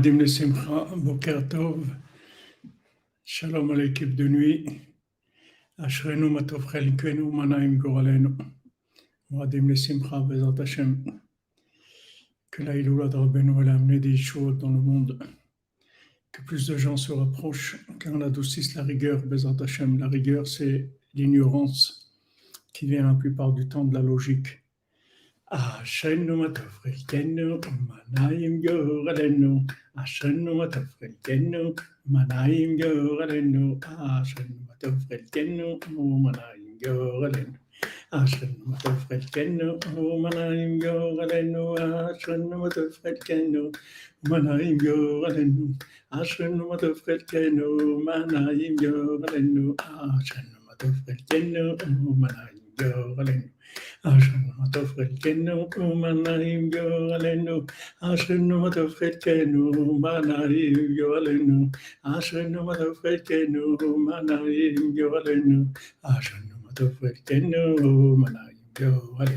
Moadim le Simcha, Boker Tov, Shalom à l'équipe de nuit, Ashrenu Matov Chelkenu, Manaim Goralenu, Moadim le Simcha, Bezat Hashem, que la Iloula de Rabbeinu a amené des Yeshuot dans le monde, que plus de gens se rapprochent, qu'on adoucisse la rigueur, Bezat Hashem. La rigueur, c'est l'ignorance qui vient la plupart du temps de la logique. Ashrenu Matov Chelkenu, Manaim Goralenu, Ashrenu Matov Chelkenu, Manaim Goralenu, Ashrenu Matov Chelkenu, Manaim Goralenu, Ashrenu Matov Chelkenu, Manaim Goralenu, Ashrenu Matov Chelkenu, Manaim Goralenu, Ashrenu Matov Chelkenu, Manaim Goralenu, Ashrenu Matov Chelkenu, Manaim Goralenu. Ashrenu Matov Chelkenu, Manaim Goralenu, Ashrenu Matov Chelkenu, Manaim Goralenu, Ashrenu Matov Chelkenu, Manaim Goralenu, Ashrenu Matov Chelkenu, Manaim Goralenu,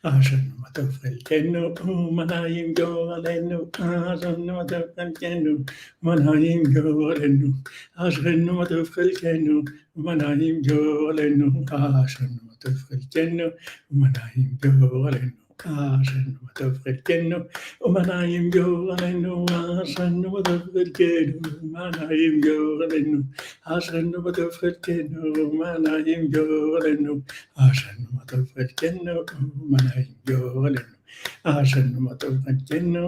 Ashrenu Matov Chelkenu, Manaim Goralenu, Ashrenu Matov Chelkenu, Manaim Goralenu, Ashrenu Matov Chelkenu, Manaim Goralenu, Ashrenu Matov Chelkenu, Manaim Goralenu, Ashrenu Matov Chelkenu, Manaim Goralenu, Ashrenu Matov Chelkenu, Manaim Goralenu, Ashrenu Matov Chelkenu, Manaim Goralenu, Ashrenu Matov Chelkenu, Manaim Goralenu, Ashrenu Matov Chelkenu,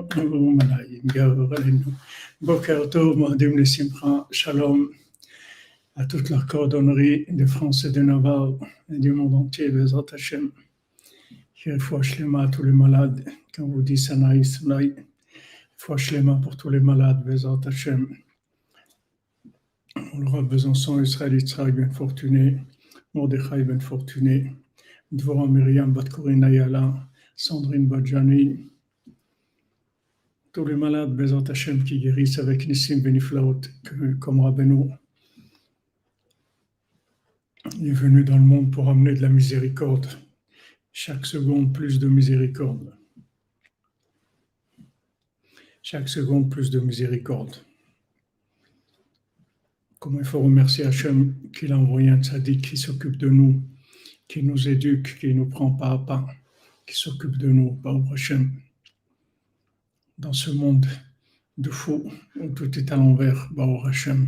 Manaim Goralenu. Boker Tov, Moadim le Simcha, Shalom à toute la cordonnerie de France et de Navarre et du monde entier, Bezrat Hashem. Refoua Shlema à tous les malades, quand on vous dit Sanaï, Sanaï, Refoua Shlema pour tous les malades, Bezrat Hashem. On aura Besançon, Israël, Yitzhak, ben fortuné, Mordechai, ben fortuné, Dvorah Myriam, Bat Corinne Ayala, Sandrine Badjani, tous les malades, Bezrat Hashem, qui guérissent avec Nissim Beniflaot, comme Rabbeinu. Il est venu dans le monde pour amener de la miséricorde. Chaque seconde, plus de miséricorde. Chaque seconde, plus de miséricorde. Comment il faut remercier Hachem qu'il a envoyé un tzaddik qui s'occupe de nous, qui nous éduque, qui nous prend pas à pas, qui s'occupe de nous, Baruch Hashem. Dans ce monde de fou, où tout est à l'envers, Baruch Hashem.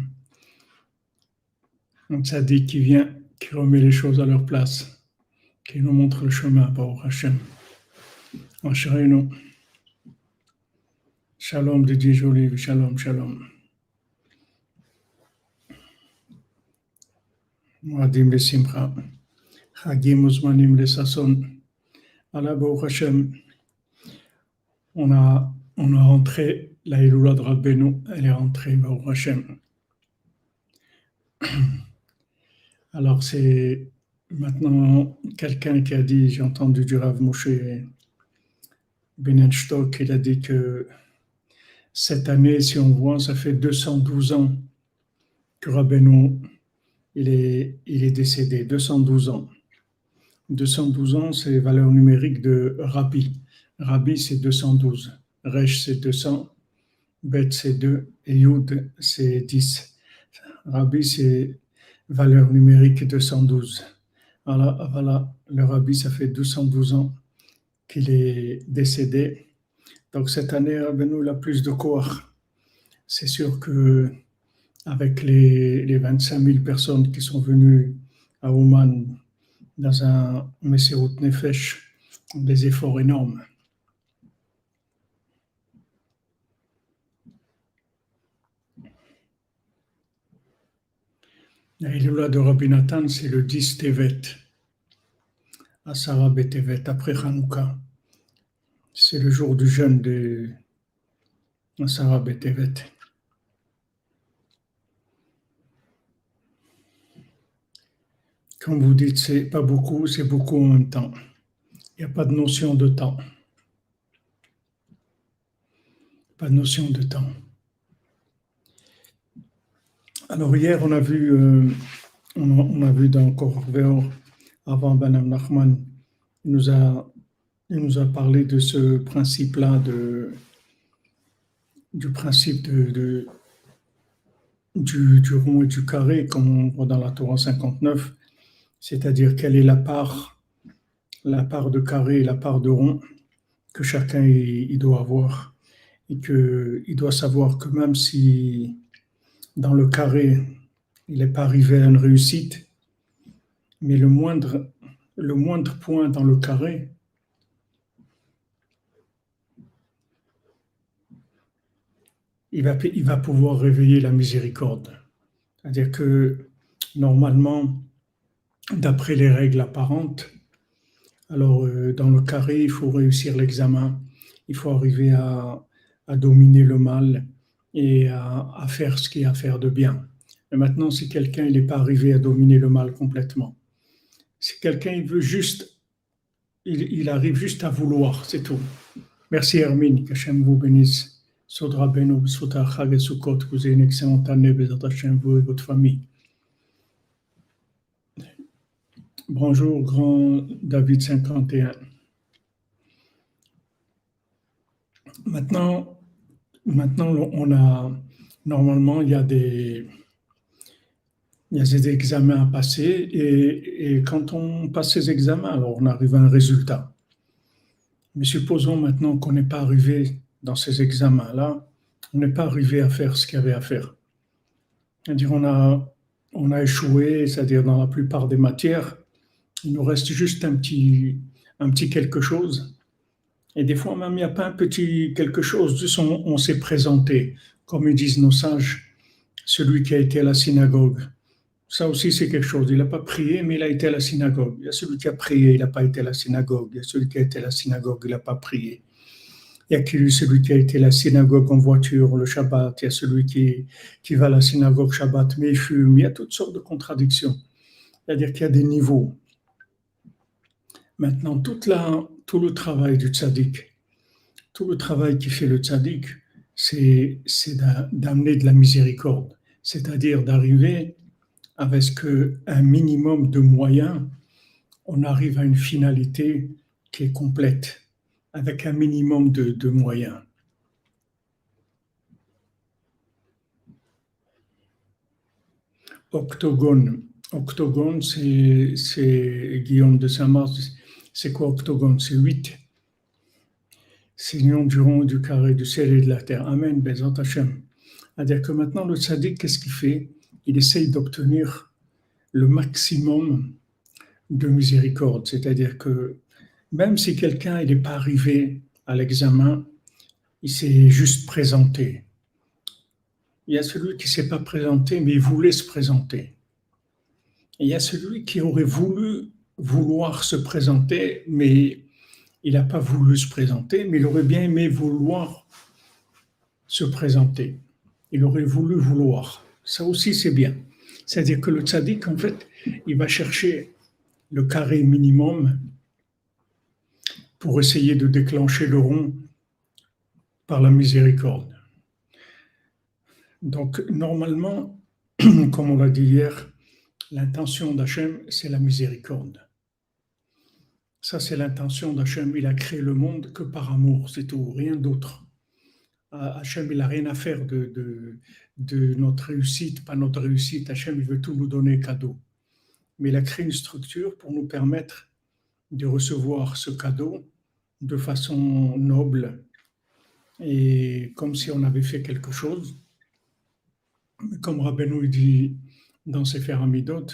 Un tzaddik qui vient, qui remet les choses à leur place, qui nous montre le chemin, Baruch Hashem. Ashrenu. Shalom Didier Joly, shalom, shalom. Moadim le Simcha, Chagim Uzmanim le Sasson. Allah Baruch Hashem, on a rentré la Iloula de Rabbeinu, elle est rentrée, Baruch Hashem. Alors c'est maintenant quelqu'un qui a dit, j'ai entendu du Rav Moshe Benenstock, il a dit que cette année, si on voit, ça fait 212 ans que Rabbeinu, il est décédé, 212 ans. 212 ans, c'est les valeurs numériques de Rabbi. Rabbi, c'est 212. Resh, c'est 200. Bet, c'est 2. Et Yud, c'est 10. Rabbi, c'est valeur numérique 212. Voilà, le Rabbi, ça fait 212 ans qu'il est décédé. Donc cette année, Rabbeinu, il a plus de koach. C'est sûr que avec les 25 000 personnes qui sont venues à Ouman dans un Messirut Nefesh, des efforts énormes. La Iloula de Rabbi Nathan, c'est le 10 Tevet, Asara Betevet, après Hanouka. C'est le jour du jeûne de Asara Betevet. Comme vous dites, c'est pas beaucoup, c'est beaucoup en même temps. Il n'y a pas de notion de temps. Pas de notion de temps. Alors hier, on a vu dans Korveor, avant Benham Nachman, il nous a parlé de ce principe-là du principe du rond et du carré, comme on voit dans la Torah 59, c'est-à-dire quelle est la part de carré et la part de rond que chacun il doit avoir, et qu'il doit savoir que même si dans le carré, il n'est pas arrivé à une réussite, mais le moindre point dans le carré, il va pouvoir réveiller la miséricorde. C'est-à-dire que normalement, d'après les règles apparentes, alors dans le carré, il faut réussir l'examen, il faut arriver à dominer le mal et à faire ce qu'il y a à faire de bien. Mais maintenant, si quelqu'un n'est pas arrivé à dominer le mal complètement, si quelqu'un il veut juste, il arrive juste à vouloir, c'est tout. Merci Hermine, qu'Hachem vous bénisse. Sodra Beno, Sota Chag et Sukkot, que vous ayez une excellente année, Bezat Hachem, vous et votre famille. Bonjour, grand David 51. Maintenant, on a, normalement, il y a des examens à passer et quand on passe ces examens, alors on arrive à un résultat. Mais supposons maintenant qu'on n'est pas arrivé dans ces examens-là, on n'est pas arrivé à faire ce qu'il y avait à faire. C'est-à-dire on a échoué, c'est-à-dire dans la plupart des matières, il nous reste juste un petit quelque chose. Et des fois même, il n'y a pas un petit quelque chose, juste on s'est présenté, comme ils disent nos sages, celui qui a été à la synagogue. Ça aussi, c'est quelque chose. Il n'a pas prié, mais il a été à la synagogue. Il y a celui qui a prié, il n'a pas été à la synagogue. Il y a celui qui a été à la synagogue, il n'a pas prié. Il y a celui qui a été à la synagogue en voiture le Shabbat. Il y a celui qui va à la synagogue Shabbat, mais il fume. Il y a toutes sortes de contradictions. C'est-à-dire qu'il y a des niveaux. Maintenant, tout le travail du tzaddik, tout le travail qui fait le tzaddik, c'est d'amener de la miséricorde. C'est-à-dire d'arriver avec un minimum de moyens, on arrive à une finalité qui est complète, avec un minimum de moyens. Octogone, c'est Guillaume de Saint-Mars, c'est quoi octogone? C'est 8. C'est l'union du rond, du carré, du ciel et de la terre. Amen, Bezat Hashem. C'est-à-dire que maintenant, le tzaddik, qu'est-ce qu'il fait? Il essaye d'obtenir le maximum de miséricorde. C'est-à-dire que même si quelqu'un n'est pas arrivé à l'examen, il s'est juste présenté. Il y a celui qui ne s'est pas présenté, mais il voulait se présenter. Et il y a celui qui aurait vouloir se présenter, mais il n'a pas voulu se présenter, mais il aurait bien aimé vouloir se présenter. Il aurait voulu vouloir. Ça aussi, c'est bien. C'est-à-dire que le tzaddik, en fait, il va chercher le carré minimum pour essayer de déclencher le rond par la miséricorde. Donc, normalement, comme on l'a dit hier, l'intention d'Hachem, c'est la miséricorde. Ça, c'est l'intention d'Hachem. Il a créé le monde que par amour, c'est tout, rien d'autre. Hachem, il n'a rien à faire de notre réussite, pas notre réussite. Hachem, il veut tout nous donner cadeau. Mais il a créé une structure pour nous permettre de recevoir ce cadeau de façon noble et comme si on avait fait quelque chose. Comme Rabbeinu dit dans Sefer Hamidot,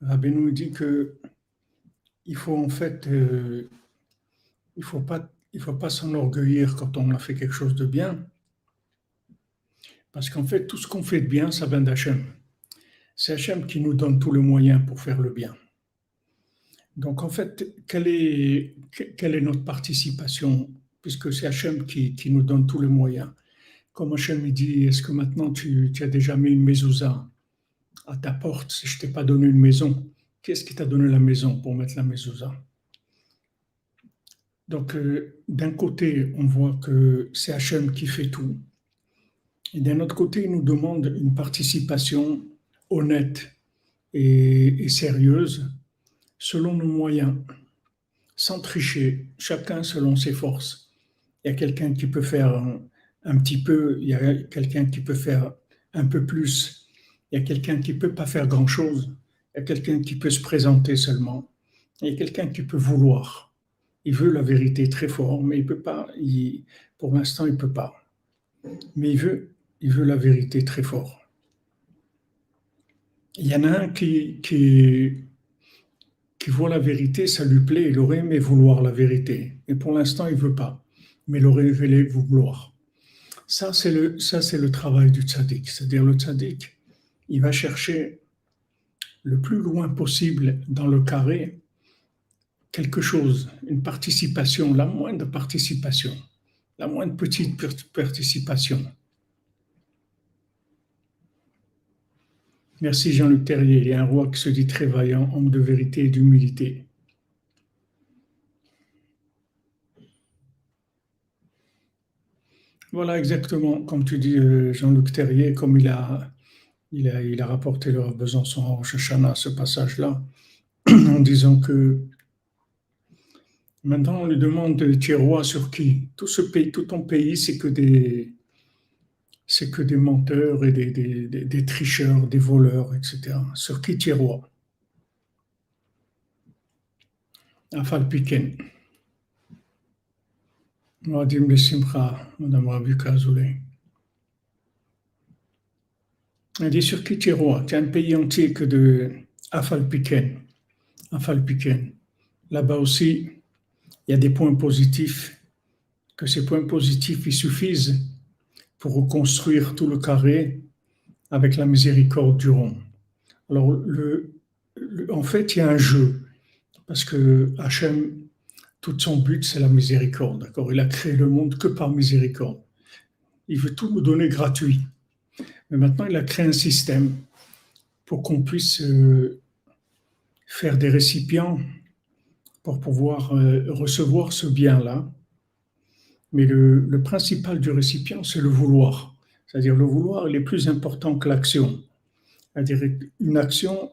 Rabbeinu dit que il faut en fait, il faut pas s'enorgueillir quand on a fait quelque chose de bien, parce qu'en fait tout ce qu'on fait de bien, ça vient d'Hachem. C'est Hachem qui nous donne tous les moyens pour faire le bien. Donc en fait, quelle est notre participation, puisque c'est Hachem qui nous donne tous les moyens. Comme Hachem dit, est-ce que maintenant tu as déjà mis une mezouza à ta porte si je ne t'ai pas donné une maison? Qu'est-ce qui t'a donné la maison pour mettre la mezouza? Donc d'un côté, on voit que c'est Hachem qui fait tout. Et d'un autre côté, il nous demande une participation honnête et sérieuse selon nos moyens, sans tricher, chacun selon ses forces. Il y a quelqu'un qui peut faire un petit peu, il y a quelqu'un qui peut faire un peu plus, il y a quelqu'un qui ne peut pas faire grand-chose, il y a quelqu'un qui peut se présenter seulement, il y a quelqu'un qui peut vouloir. Il veut la vérité très fort, mais il peut pas, pour l'instant, il ne peut pas. Mais il veut la vérité très fort. Il y en a un qui voit la vérité, ça lui plaît, il aurait aimé vouloir la vérité. Et pour l'instant, il ne veut pas, mais il aurait aimé vouloir. Ça, c'est le travail du tzaddik. C'est-à-dire le tzaddik, il va chercher le plus loin possible dans le carré quelque chose, une participation, la moindre participation, la moindre petite participation. Merci Jean-Luc Terrier. Il y a un roi qui se dit très vaillant, homme de vérité et d'humilité. Voilà exactement, comme tu dis, Jean-Luc Terrier, comme il a rapporté le Rav Besançon en Rosh Hashanah, ce passage-là, en disant que maintenant on lui demande tu es roi sur qui? Tout ce pays, tout ton pays, c'est que des menteurs et des tricheurs, des voleurs, etc. Sur qui tu es roi? Afal Piken. Moadim le Simcha, Madame Rabuka Azoulay. Elle dit sur qui tu es roi? Tu as un pays entier que de Afal Piken. Afal Piken. Là-bas aussi, il y a des points positifs, que ces points positifs, ils suffisent pour reconstruire tout le carré avec la miséricorde du rond. Alors, en fait, il y a un jeu, parce que Hachem, tout son but, c'est la miséricorde. D'accord? Il a créé le monde que par miséricorde. Il veut tout nous donner gratuit. Mais maintenant, il a créé un système pour qu'on puisse faire des récipients pour pouvoir recevoir ce bien-là. Mais le principal du récipient, c'est le vouloir. C'est-à-dire le vouloir, il est plus important que l'action. C'est-à-dire une action,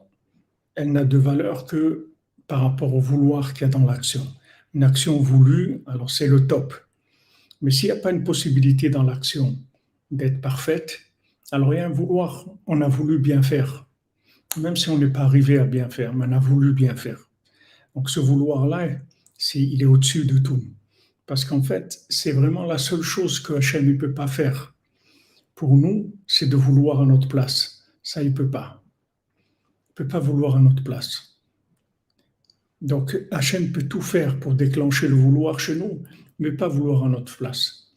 elle n'a de valeur que par rapport au vouloir qu'il y a dans l'action. Une action voulue, alors c'est le top. Mais s'il n'y a pas une possibilité dans l'action d'être parfaite, alors il y a un vouloir, on a voulu bien faire. Même si on n'est pas arrivé à bien faire, mais on a voulu bien faire. Donc ce vouloir-là, il est au-dessus de tout. Parce qu'en fait, c'est vraiment la seule chose que Hachem ne peut pas faire. Pour nous, c'est de vouloir à notre place. Ça, il ne peut pas. Il ne peut pas vouloir à notre place. Donc Hachem peut tout faire pour déclencher le vouloir chez nous, mais pas vouloir à notre place.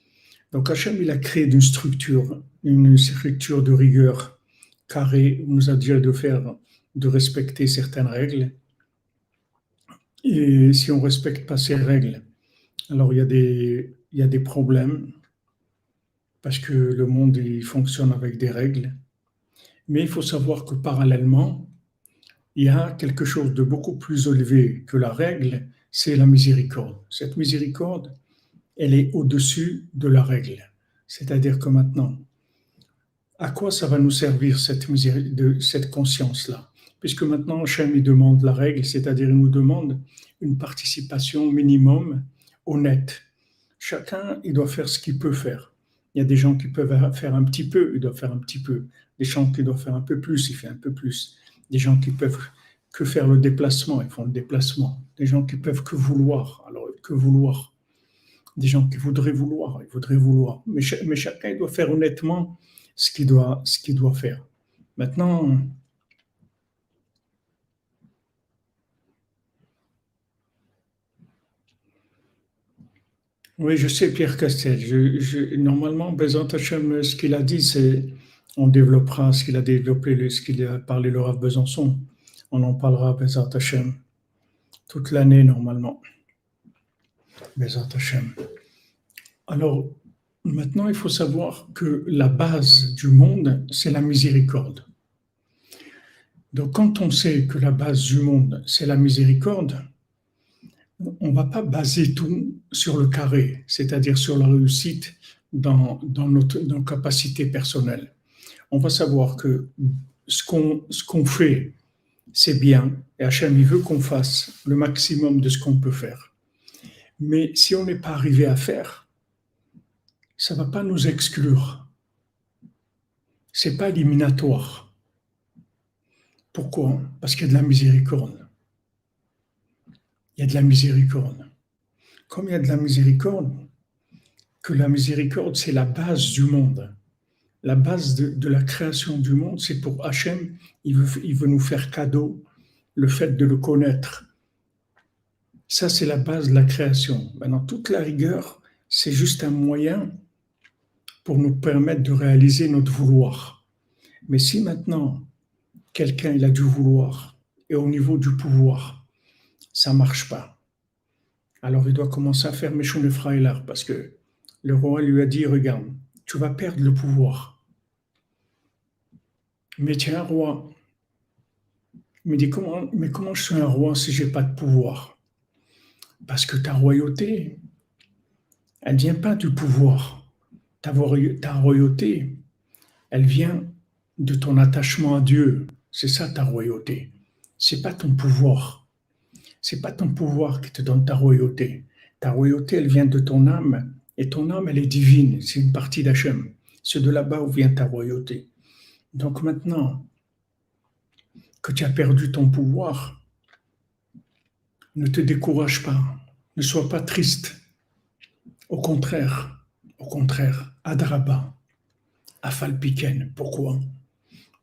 Donc Hachem, il a créé une structure de rigueur carrée, il nous a dit de respecter certaines règles. Et si on ne respecte pas ces règles, alors il y a des problèmes, parce que le monde il fonctionne avec des règles. Mais il faut savoir que parallèlement, il y a quelque chose de beaucoup plus élevé que la règle, c'est la miséricorde. Cette miséricorde, elle est au-dessus de la règle. C'est-à-dire que maintenant, à quoi ça va nous servir cette conscience-là? Puisque maintenant, Hachem, il demande la règle, c'est-à-dire il nous demande une participation minimum honnête. Chacun, il doit faire ce qu'il peut faire. Il y a des gens qui peuvent faire un petit peu, ils doivent faire un petit peu. Des gens qui doivent faire un peu plus, ils font un peu plus. Des gens qui peuvent que faire le déplacement, ils font le déplacement. Des gens qui peuvent que vouloir, alors que vouloir. Des gens qui voudraient vouloir, ils voudraient vouloir. Mais chacun il doit faire honnêtement ce qu'il doit faire. Maintenant, oui, je sais Pierre Castel. Normalement, Bezant Hachem, ce qu'il a dit, c'est on développera ce qu'il a développé, ce qu'il a parlé le Rav Besançon. On en parlera Bezant Hachem toute l'année normalement. Bezant Hachem. Alors, maintenant, il faut savoir que la base du monde, c'est la miséricorde. Donc, quand on sait que la base du monde, c'est la miséricorde, on ne va pas baser tout sur le carré, c'est-à-dire sur la réussite dans nos capacités personnelles. On va savoir que ce qu'on fait, c'est bien, et Hachem, il veut qu'on fasse le maximum de ce qu'on peut faire. Mais si on n'est pas arrivé à faire, ça ne va pas nous exclure. Ce n'est pas éliminatoire. Pourquoi? Parce qu'il y a de la miséricorde. Il y a de la miséricorde. Comme il y a de la miséricorde, que la miséricorde, c'est la base du monde. La base de la création du monde, c'est pour Hachem, il veut nous faire cadeau le fait de le connaître. Ça, c'est la base de la création. Maintenant, toute la rigueur, c'est juste un moyen pour nous permettre de réaliser notre vouloir. Mais si maintenant, quelqu'un il a du vouloir, et au niveau du pouvoir, ça ne marche pas, alors il doit commencer à faire Méchon le Frailar, parce que le roi lui a dit, regarde, tu vas perdre le pouvoir. Mais tu es un roi. Il me dit, comment je suis un roi si je n'ai pas de pouvoir? Parce que ta royauté, elle ne vient pas du pouvoir. Ta royauté, elle vient de ton attachement à Dieu. C'est ça ta royauté. C'est pas ton pouvoir. C'est pas ton pouvoir qui te donne ta royauté. Ta royauté, elle vient de ton âme. Et ton âme, elle est divine. C'est une partie d'Hachem. C'est de là-bas où vient ta royauté. Donc maintenant que tu as perdu ton pouvoir, ne te décourage pas. Ne sois pas triste. Au contraire, Adraba, Afalpiken. Pourquoi?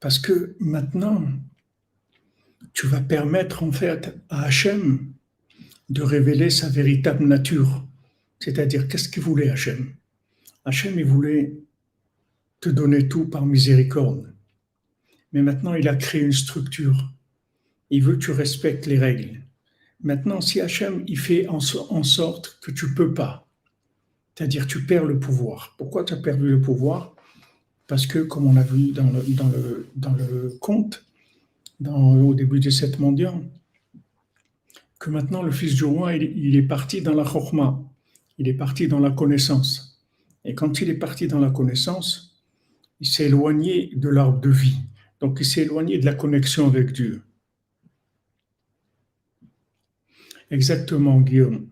Parce que maintenant, tu vas permettre en fait à Hachem de révéler sa véritable nature. C'est-à-dire, qu'est-ce qu'il voulait Hachem? Hachem, il voulait te donner tout par miséricorde. Mais maintenant, il a créé une structure. Il veut que tu respectes les règles. Maintenant, si Hachem, il fait en sorte que tu ne peux pas, c'est-à-dire tu perds le pouvoir. Pourquoi tu as perdu le pouvoir? Parce que, comme on a vu dans le conte, au début des 7 mendiants, que maintenant le fils du roi, il est parti dans la chorma, il est parti dans la connaissance. Et quand il est parti dans la connaissance, il s'est éloigné de l'arbre de vie. Donc il s'est éloigné de la connexion avec Dieu. Exactement, Guillaume.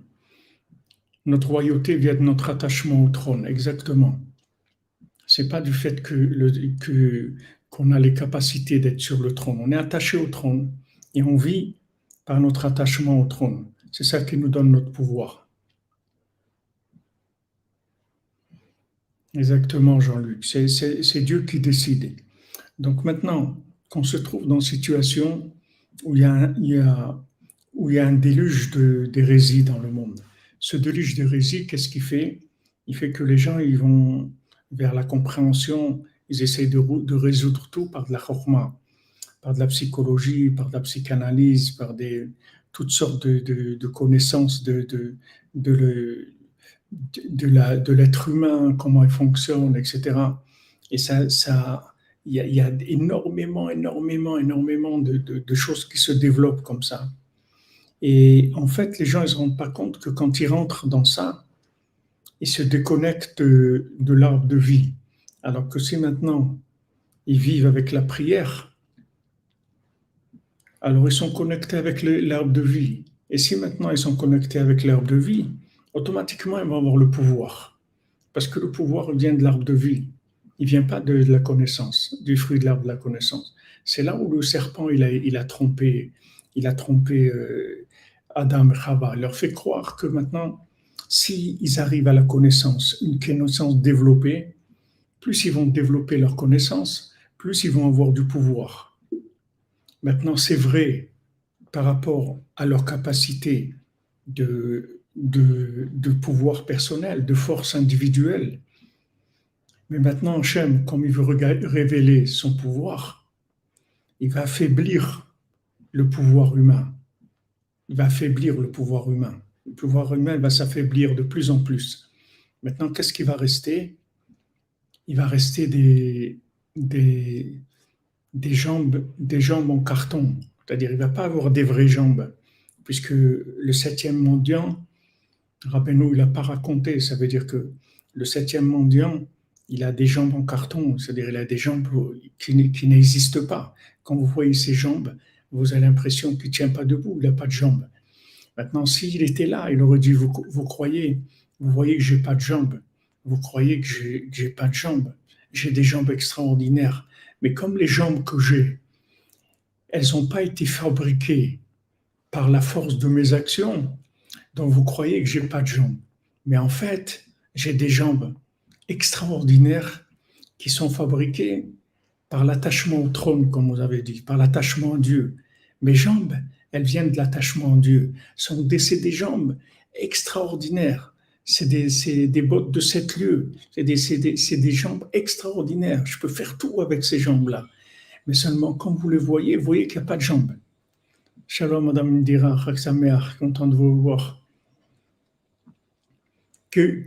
Notre royauté vient de notre attachement au trône, exactement. C'est pas du fait qu'on a les capacités d'être sur le trône. On est attaché au trône et on vit par notre attachement au trône. C'est ça qui nous donne notre pouvoir. Exactement, Jean-Luc. C'est Dieu qui décide. Donc maintenant qu'on se trouve dans une situation où il y a un déluge d'hérésie dans le monde, ce déluge d'hérésie, qu'est-ce qu'il fait? Il fait que les gens ils vont vers la compréhension, ils essayent de résoudre tout par de la chorma, par de la psychologie, par de la psychanalyse, par toutes sortes de connaissances de l'être humain, comment il fonctionne, etc. Et il y a énormément de choses qui se développent comme ça. Et en fait, les gens ne se rendent pas compte que quand ils rentrent dans ça, ils se déconnectent de l'arbre de vie. Alors que si maintenant ils vivent avec la prière, alors ils sont connectés avec l'arbre de vie. Et si maintenant ils sont connectés avec l'arbre de vie, automatiquement ils vont avoir le pouvoir. Parce que le pouvoir vient de l'arbre de vie. Il ne vient pas de la connaissance, du fruit de l'arbre de la connaissance. C'est là où le serpent il a trompé Adam et Chava. Il leur fait croire que maintenant, s'ils arrivent à la connaissance, une connaissance développée, plus ils vont développer leur connaissance, plus ils vont avoir du pouvoir. Maintenant, c'est vrai par rapport à leur capacité de pouvoir personnel, de force individuelle. Mais maintenant, Hachem, comme il veut révéler son pouvoir, il va affaiblir le pouvoir humain. Il va affaiblir le pouvoir humain. Le pouvoir humain va s'affaiblir de plus en plus. Maintenant, qu'est-ce qui va rester? Il va rester des jambes en carton. C'est-à-dire, il ne va pas avoir des vraies jambes. Puisque le 7e mendiant, Rabbeinu, il n'a pas raconté. Ça veut dire que le 7e mendiant, il a des jambes en carton. C'est-à-dire, il a des jambes qui n'existent pas. Quand vous voyez ses jambes, vous avez l'impression qu'il ne tient pas debout, il n'a pas de jambes. Maintenant, s'il était là, il aurait dit, vous croyez, vous voyez que je n'ai pas de jambes. vous croyez que j'ai pas de jambes. J'ai des jambes extraordinaires. Mais comme les jambes que j'ai, elles n'ont pas été fabriquées par la force de mes actions, donc vous croyez que j'ai pas de jambes. Mais en fait, j'ai des jambes extraordinaires qui sont fabriquées par l'attachement au trône, comme vous avez dit, par l'attachement à Dieu. Mes jambes, elles viennent de l'attachement à Dieu. C'est des jambes extraordinaires. C'est des bottes de 7 lieues. C'est des jambes extraordinaires. Je peux faire tout avec ces jambes-là. Mais seulement, quand vous voyez qu'il n'y a pas de jambes. Shalom, Madame Indira, Chag Sameach, content de vous voir. Que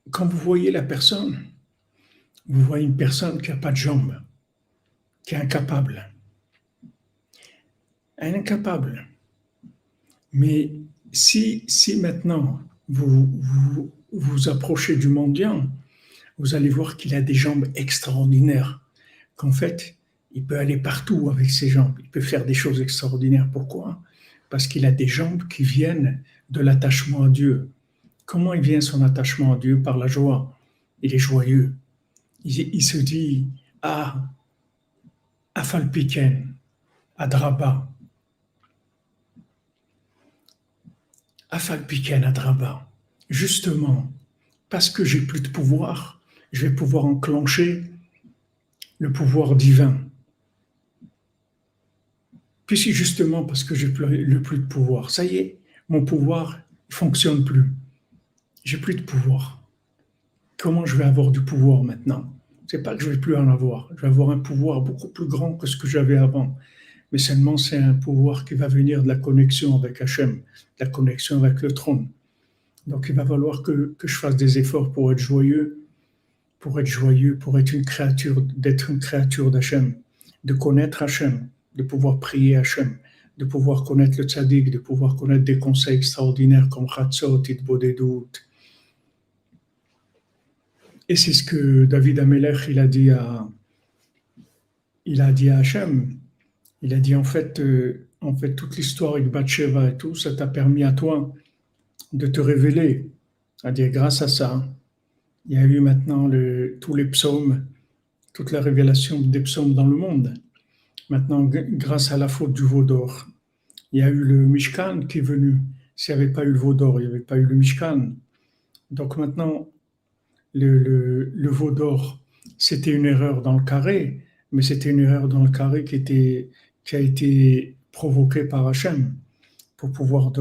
quand vous voyez la personne, vous voyez une personne qui n'a pas de jambes, qui est incapable. Elle est incapable. Mais si maintenant vous approchez du mendiant, vous allez voir qu'il a des jambes extraordinaires, qu'en fait, il peut aller partout avec ses jambes, il peut faire des choses extraordinaires. Pourquoi? Parce qu'il a des jambes qui viennent de l'attachement à Dieu. Comment il vient son attachement à Dieu? Par la joie. Il est joyeux. Il se dit, ah, Afalpiken, Adraba, Afalpiken, Adraba. Justement, parce que j'ai plus de pouvoir, je vais pouvoir enclencher le pouvoir divin. Puis si justement parce que j'ai plus de pouvoir, ça y est, mon pouvoir ne fonctionne plus. J'ai plus de pouvoir. Comment je vais avoir du pouvoir maintenant? C'est pas que je vais plus en avoir. Je vais avoir un pouvoir beaucoup plus grand que ce que j'avais avant. Mais seulement c'est un pouvoir qui va venir de la connexion avec Hachem, de la connexion avec le trône. Donc il va falloir que je fasse des efforts pour être joyeux, pour être une créature, d'être une créature d'Hachem, de connaître Hachem, de pouvoir prier Hachem, de pouvoir connaître le tzaddik, de pouvoir connaître des conseils extraordinaires comme Chatzot, Itbodedut. Et c'est ce que David Amelech, il a dit à Hachem. Il a dit en fait toute l'histoire avec Bathsheba et tout, ça t'a permis à toi de te révéler. C'est-à-dire grâce à ça, il y a eu maintenant tous les psaumes, toute la révélation des psaumes dans le monde. Maintenant, grâce à la faute du veau d'or, il y a eu le Mishkan qui est venu. S'il n'y avait pas eu le veau d'or, il n'y avait pas eu le Mishkan. Donc maintenant, le veau d'or, c'était une erreur dans le carré, mais c'était une erreur dans le carré qui a été provoquée par Hachem pour pouvoir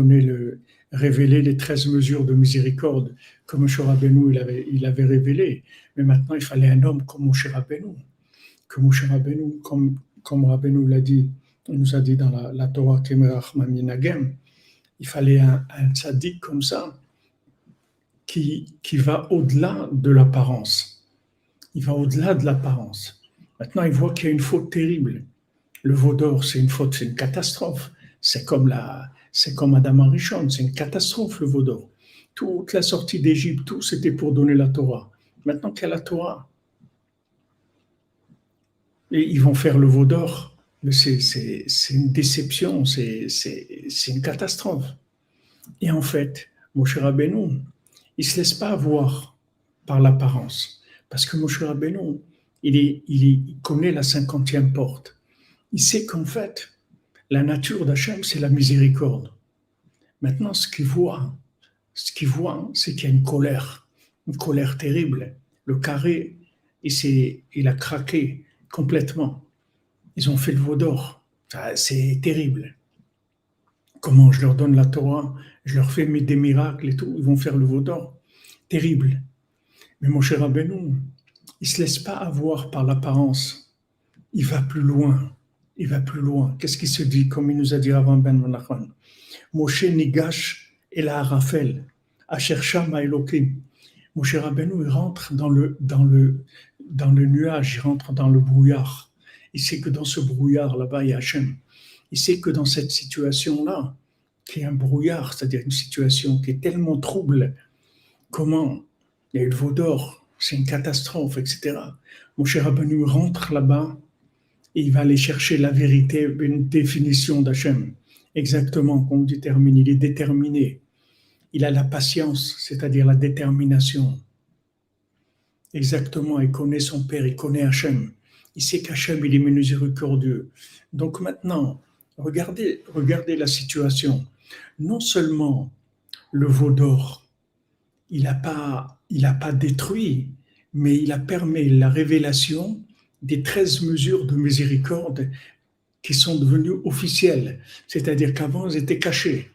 révéler les 13 mesures de miséricorde que Moshe Rabbeinu il avait révélé. Mais maintenant, il fallait un homme comme Moshe Rabbeinu. Que Moshe Rabbeinu, comme Rabbeinu nous a dit dans la Torah, il fallait un tzaddik comme ça, qui va au-delà de l'apparence. Il va au-delà de l'apparence. Maintenant, il voit qu'il y a une faute terrible. Le veau d'or, c'est une faute, c'est une catastrophe. C'est comme Adam Arishon, c'est une catastrophe, le veau d'or. Toute la sortie d'Égypte, tout c'était pour donner la Torah. Maintenant qu'il y a la Torah, et ils vont faire le veau d'or, mais c'est une déception, c'est une catastrophe. Et en fait, Moshe Rabbeinu, il ne se laisse pas avoir par l'apparence. Parce que Moshe Rabbeinu, il connaît la 50e porte. Il sait qu'en fait, la nature d'Hachem, c'est la miséricorde. Maintenant, ce qu'il voit, c'est qu'il y a une colère terrible. Le carré, il a craqué complètement. Ils ont fait le veau d'or. C'est terrible. Comment je leur donne la Torah, je leur fais des miracles et tout, ils vont faire le veau d'or. Terrible. Mais Moshe Rabbeinu, il ne se laisse pas avoir par l'apparence. Il va plus loin. Il va plus loin. Qu'est-ce qu'il se dit, comme il nous a dit avant Ben Menachem? Moshe Nigash El Harafel, Asher Shama Elokim. Moshe Rabbeinu, il rentre dans le nuage, il rentre dans le brouillard. Il sait que dans ce brouillard, là-bas, il y a Hachem. Il sait que dans cette situation-là, qui est un brouillard, c'est-à-dire une situation qui est tellement trouble, comment il y a eu le veau d'or, c'est une catastrophe, etc. Moshe Rabbeinu rentre là-bas et il va aller chercher la vérité, une définition d'Hachem. Exactement, qu'on détermine, il est déterminé. il a la patience, c'est-à-dire la détermination. Exactement, il connaît son Père, il connaît Hachem. Il sait qu'Hachem, il est miséricordieux. Donc maintenant, regardez la situation. Non seulement le veau d'or, il a pas détruit, mais il a permis la révélation des 13 mesures de miséricorde qui sont devenues officielles. C'est-à-dire qu'avant, elles étaient cachées.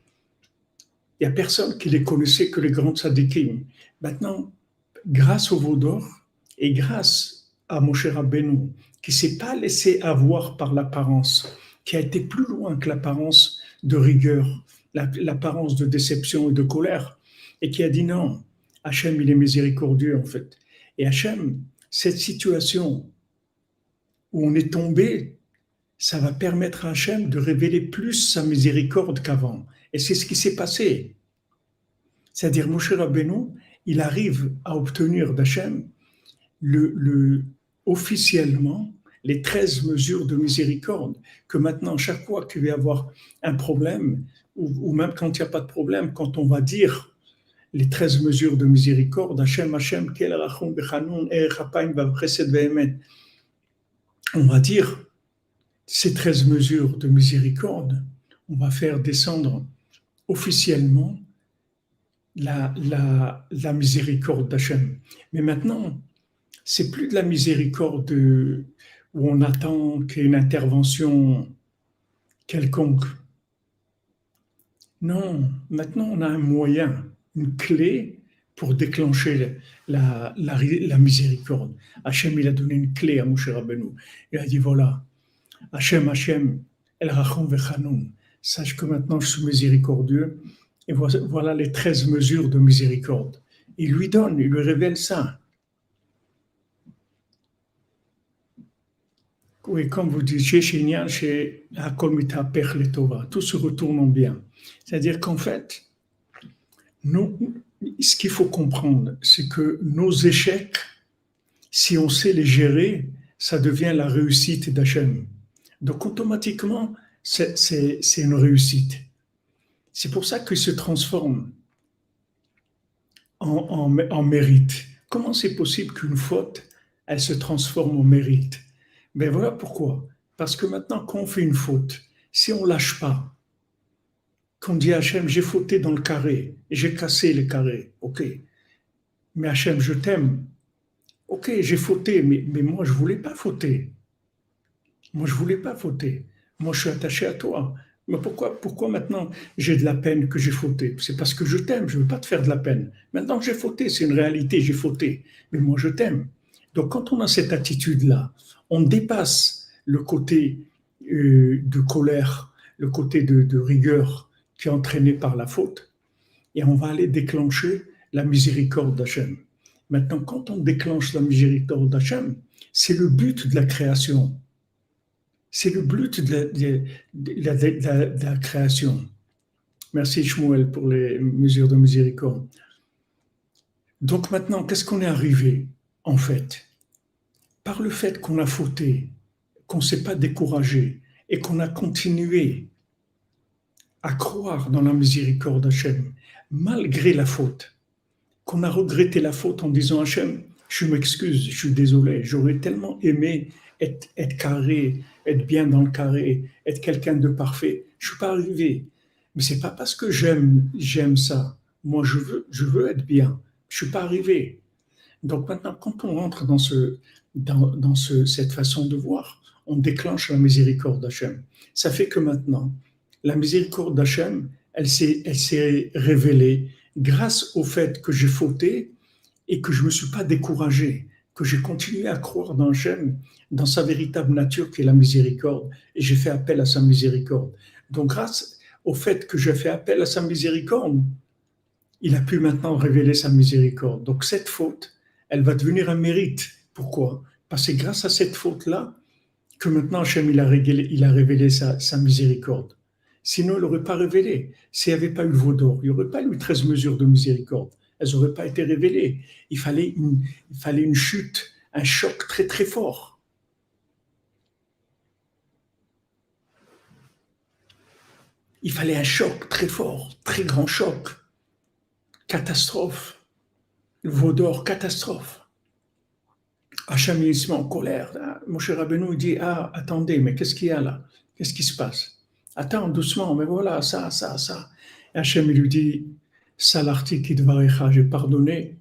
Il n'y a personne qui les connaissait que les grands tzadikim. Maintenant, grâce au veau d'or et grâce à Moshe Rabbeinu, qui ne s'est pas laissé avoir par l'apparence, qui a été plus loin que l'apparence de rigueur, l'apparence de déception et de colère, et qui a dit non, Hachem, il est miséricordieux en fait. Et Hachem, cette situation où on est tombé, ça va permettre à Hachem de révéler plus sa miséricorde qu'avant. Et c'est ce qui s'est passé. C'est-à-dire, Moshe Rabbeinu, il arrive à obtenir d'Hachem officiellement les 13 mesures de miséricorde, que maintenant, chaque fois qu'il va y avoir un problème, ou même quand il n'y a pas de problème, quand on va dire les 13 mesures de miséricorde, Hachem, Hachem, Kel Rachum Bechanun, Erechapaim, Chesed Ve'emet, on va dire ces 13 mesures de miséricorde, on va faire descendre officiellement la miséricorde d'Hachem. Mais maintenant, c'est plus de la miséricorde où on attend qu'il y ait une intervention quelconque. Non, maintenant on a un moyen, une clé pour déclencher la miséricorde. Hachem, il a donné une clé à Moshe Rabbeinu. Il a dit voilà, Hachem, Hachem, El Rachon Vechanoun, sache que maintenant je suis miséricordieux. Et voilà les 13 mesures de miséricorde. Il lui donne, il lui révèle ça. Oui, comme vous dites, tout se retourne en bien. C'est-à-dire qu'en fait, ce qu'il faut comprendre, c'est que nos échecs, si on sait les gérer, ça devient la réussite d'Hachem. Donc automatiquement, c'est une réussite. C'est pour ça qu'il se transforme en mérite. Comment c'est possible qu'une faute, elle se transforme en mérite? Ben voilà pourquoi. Parce que maintenant, quand on fait une faute, si on lâche pas, qu'on dit à Hachem, j'ai fauté dans le carré, j'ai cassé le carré, ok. Mais Hachem, je t'aime. Ok, j'ai fauté, mais moi, je voulais pas fauter. Moi, je voulais pas fauter. Moi, je suis attaché à toi. Mais pourquoi maintenant j'ai de la peine que j'ai fauté? C'est parce que je t'aime, je ne veux pas te faire de la peine. Maintenant j'ai fauté, c'est une réalité, j'ai fauté. Mais moi, je t'aime. Donc, quand on a cette attitude-là, on dépasse le côté de colère, le côté de rigueur qui est entraîné par la faute, et on va aller déclencher la miséricorde d'Hachem. Maintenant, quand on déclenche la miséricorde d'Hachem, c'est le but de la création. C'est le but de la création. Merci Shmuel pour les mesures de miséricorde. Donc maintenant, qu'est-ce qu'on est arrivé en fait? Par le fait qu'on a fauté, qu'on ne s'est pas découragé et qu'on a continué à croire dans la miséricorde d'Hachem, malgré la faute, qu'on a regretté la faute en disant Hachem, je m'excuse, je suis désolé, j'aurais tellement aimé être carré, être bien dans le carré, être quelqu'un de parfait. Je ne suis pas arrivé. Mais c'est pas parce que j'aime ça. Moi, je veux être bien. Je ne suis pas arrivé. Donc maintenant, quand on rentre dans cette façon de voir, on déclenche la miséricorde d'Hachem. Ça fait que maintenant, la miséricorde d'Hachem, elle s'est révélée grâce au fait que j'ai fauté et que je ne me suis pas découragé, que j'ai continué à croire dans Hachem, dans sa véritable nature qui est la miséricorde, et j'ai fait appel à sa miséricorde. Donc grâce au fait que j'ai fait appel à sa miséricorde, il a pu maintenant révéler sa miséricorde. Donc cette faute, elle va devenir un mérite. Pourquoi? Parce que c'est grâce à cette faute-là que maintenant Hachem il a révélé sa miséricorde. Sinon, il n'aurait pas révélé. S'il n'y avait pas eu le veau d'or, il n'y aurait pas eu 13 mesures de miséricorde. Elles n'auraient pas été révélées. Il fallait une chute, un choc très très fort. Il fallait un choc très fort, très grand choc. catastrophe. Le veau d'or, catastrophe. Hachem il se met en colère. Moshe Rabbeinu dit, ah, attendez, mais qu'est-ce qu'il y a là? Qu'est-ce qui se passe? Attends, doucement, mais voilà, ça. Et Hachem il lui dit, Salarti kidvarecha, j'ai pardonné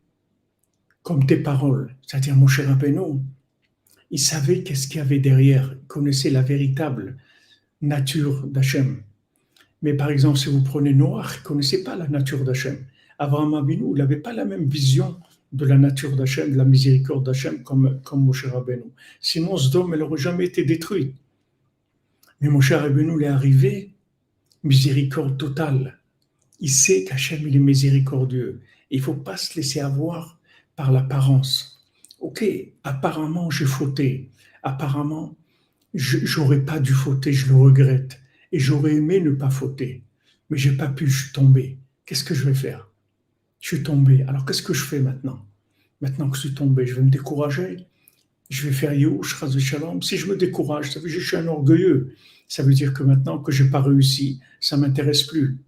comme tes paroles. C'est-à-dire, Moshe Rabbeinu, il savait qu'est-ce qu'il y avait derrière, il connaissait la véritable nature d'Hachem. Mais par exemple, si vous prenez Noach, il ne connaissait pas la nature d'Hachem. Abraham Avinu, il n'avait pas la même vision de la nature d'Hachem, de la miséricorde d'Hachem comme Moshe Rabbeinu. Sinon, Sodome, elle n'aurait jamais été détruite. Mais Moshe Rabbeinu, il est arrivé, miséricorde totale. Il sait qu'Hachem, il est miséricordieux. Il ne faut pas se laisser avoir par l'apparence. Ok, apparemment, j'ai fauté. Apparemment, j'aurais pas dû fauter, je le regrette. Et j'aurais aimé ne pas fauter. Mais j'ai pas pu, je suis tombé. Qu'est-ce que je vais faire? Je suis tombé. Alors qu'est-ce que je fais maintenant? Maintenant que je suis tombé, je vais me décourager. Je vais faire youch, ras shalom. Si je me décourage, ça veut dire que je suis un orgueilleux. Ça veut dire que maintenant que j'ai pas réussi, ça m'intéresse plus.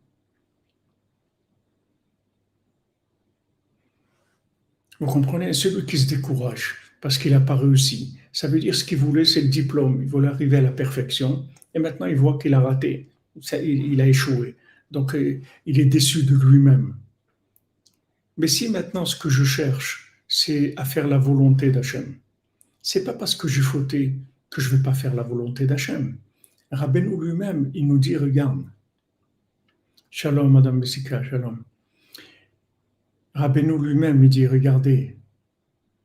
Vous comprenez? Celui qui se décourage parce qu'il n'a pas réussi, ça veut dire ce qu'il voulait, c'est le diplôme. Il voulait arriver à la perfection et maintenant il voit qu'il a raté. Il a échoué. Donc il est déçu de lui-même. Mais si maintenant ce que je cherche, c'est à faire la volonté d'Hachem, c'est pas parce que j'ai fauté que je ne vais pas faire la volonté d'Hachem. Rabbeinu lui-même, il nous dit, regarde, Shalom, Madame Bessika, Shalom. Rabbeinu lui-même, il dit, regardez,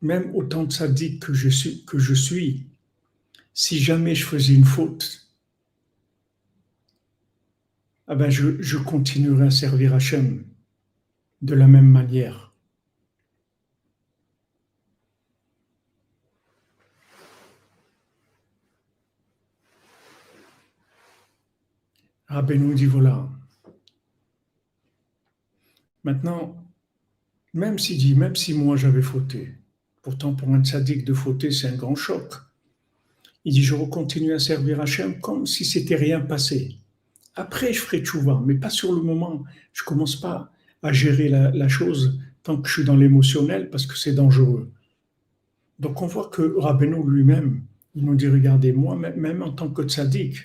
même autant de sadique que je suis, si jamais je faisais une faute, eh ben je continuerai à servir Hachem de la même manière. Rabbeinu dit, voilà. Maintenant, même si moi j'avais fauté, pourtant pour un tzaddik de fauter, c'est un grand choc. Il dit, je continue à servir Hachem comme si c'était rien passé. Après, je ferai tchouva, mais pas sur le moment. Je commence pas à gérer la chose tant que je suis dans l'émotionnel parce que c'est dangereux. Donc on voit que Rabbeinu lui-même, il nous dit, regardez, moi, même en tant que tzaddik,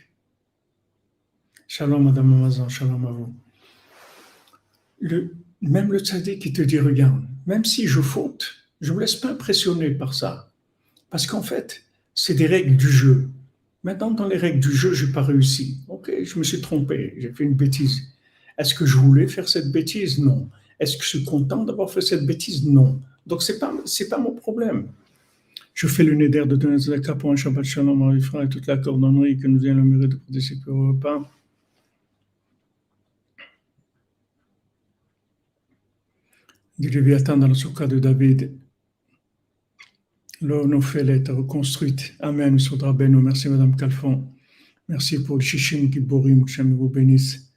shalom Madame Amazon, shalom à vous, même le tzaddik qui te dit, regarde, même si je faute, je ne me laisse pas impressionner par ça. Parce qu'en fait, c'est des règles du jeu. Maintenant, dans les règles du jeu, je n'ai pas réussi. Ok, je me suis trompé, j'ai fait une bêtise. Est-ce que je voulais faire cette bêtise? Non. Est-ce que je suis content d'avoir fait cette bêtise? Non. Donc, ce n'est pas mon problème. Je fais le neder de donner tzedaka pour un Shabbat Shalom à Rifra et toute la cordonnerie que nous ayons le mérite de participer au repas. Du Léviathan dans la soukha de David. L'eau Nophelet reconstruite. Amen. Soudra Beno. Merci Madame Calfon. Merci pour le Shishim Giborim. Que Shem vous bénisse.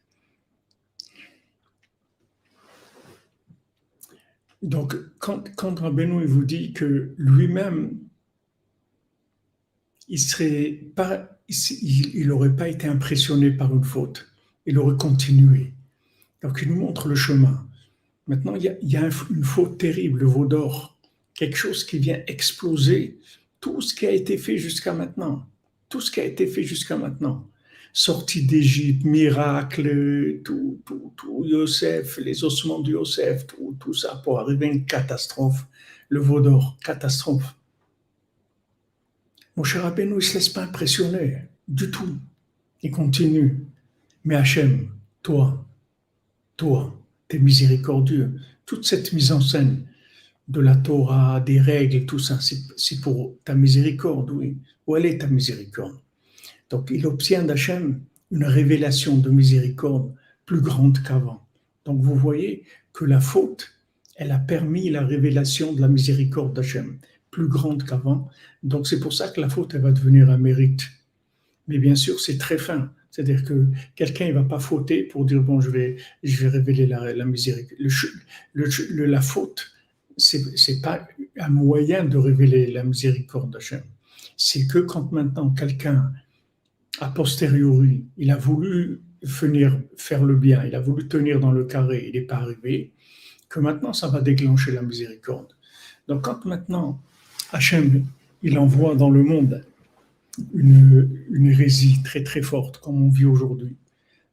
Donc, quand Rabbeinu il vous dit que lui-même, il n'aurait pas été impressionné par une faute, il aurait continué. Donc, il nous montre le chemin. Maintenant, il y a une faute terrible, le veau d'or, quelque chose qui vient exploser tout ce qui a été fait jusqu'à maintenant. Tout ce qui a été fait jusqu'à maintenant. Sortie d'Égypte, miracle, tout, Yosef, les ossements de Yosef, tout ça pour arriver à une catastrophe. Le veau d'or, catastrophe. Mon cher Rabbeinu, il ne se laisse pas impressionner du tout. Il continue. Mais Hachem, toi, t'es miséricordieux. Toute cette mise en scène de la Torah, des règles, tout ça, c'est pour ta miséricorde, oui. Où elle est ta miséricorde? Donc, il obtient d'Hachem une révélation de miséricorde plus grande qu'avant. Donc, vous voyez que la faute, elle a permis la révélation de la miséricorde d'Hachem, plus grande qu'avant. Donc, c'est pour ça que la faute, elle va devenir un mérite. Mais bien sûr, c'est très fin. C'est-à-dire que quelqu'un ne va pas fauter pour dire, bon, je vais révéler la miséricorde. La faute, c'est pas un moyen de révéler la miséricorde d'Hachem. C'est que quand maintenant quelqu'un, a posteriori, il a voulu venir faire le bien, il a voulu tenir dans le carré, il n'est pas arrivé, que maintenant ça va déclencher la miséricorde. Donc quand maintenant Hachem, il envoie dans le monde une hérésie très très forte, comme on vit aujourd'hui,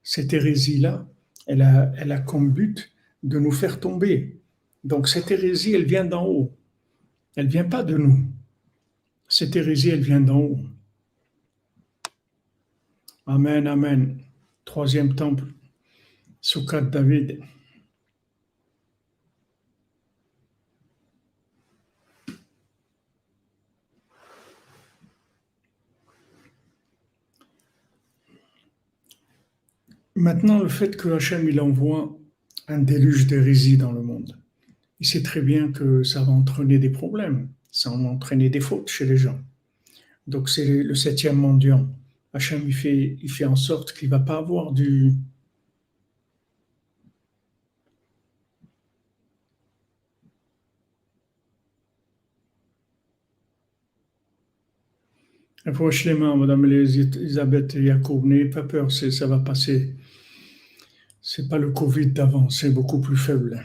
cette hérésie-là, elle a comme but de nous faire tomber. Donc cette hérésie, elle vient d'en haut. Elle ne vient pas de nous. Cette hérésie, elle vient d'en haut. Amen, amen. Troisième temple, Soukhat David. Maintenant, le fait que Hachem il envoie un déluge d'hérésie dans le monde, il sait très bien que ça va entraîner des problèmes, ça va entraîner des fautes chez les gens. Donc c'est le septième mendiant. Hachem il fait en sorte qu'il ne va pas avoir du... Franchement, Madame Elisabeth Yacoub, n'ayez pas peur, ça va passer. C'est pas le Covid d'avant, c'est beaucoup plus faible.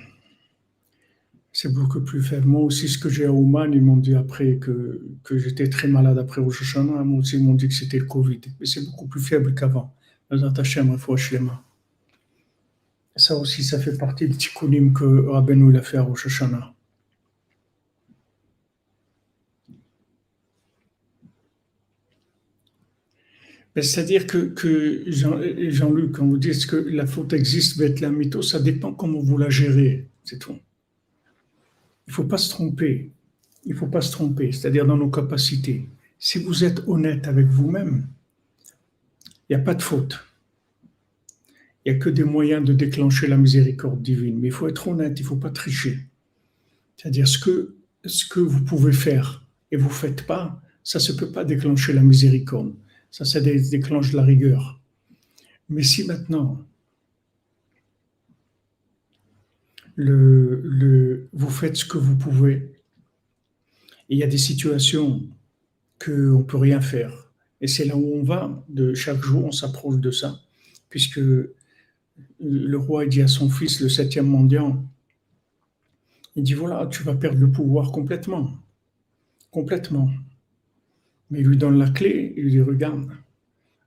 C'est beaucoup plus faible. Moi aussi, ce que j'ai à Ouman, ils m'ont dit après que j'étais très malade après Rosh Hashanah. Moi aussi, ils m'ont dit que c'était le Covid. Mais c'est beaucoup plus faible qu'avant. Ça aussi, ça fait partie du tikkunim que Rabbeinu il a fait à Rosh Hashanah. C'est-à-dire que Jean-Luc, quand vous dites que la faute existe, va être la mytho, ça dépend comment vous la gérez, c'est tout. Il ne faut pas se tromper. Il ne faut pas se tromper, c'est-à-dire dans nos capacités. Si vous êtes honnête avec vous-même, il n'y a pas de faute. Il n'y a que des moyens de déclencher la miséricorde divine. Mais il faut être honnête, il ne faut pas tricher. C'est-à-dire ce que vous pouvez faire et vous ne faites pas, ça ne peut pas déclencher la miséricorde. Ça déclenche la rigueur. Mais si maintenant, vous faites ce que vous pouvez, et il y a des situations qu'on ne peut rien faire, et c'est là où on va, de chaque jour, on s'approche de ça, puisque le roi dit à son fils, le septième mendiant, il dit, voilà, tu vas perdre le pouvoir complètement, complètement. Mais il lui donne la clé, il lui dit, regarde,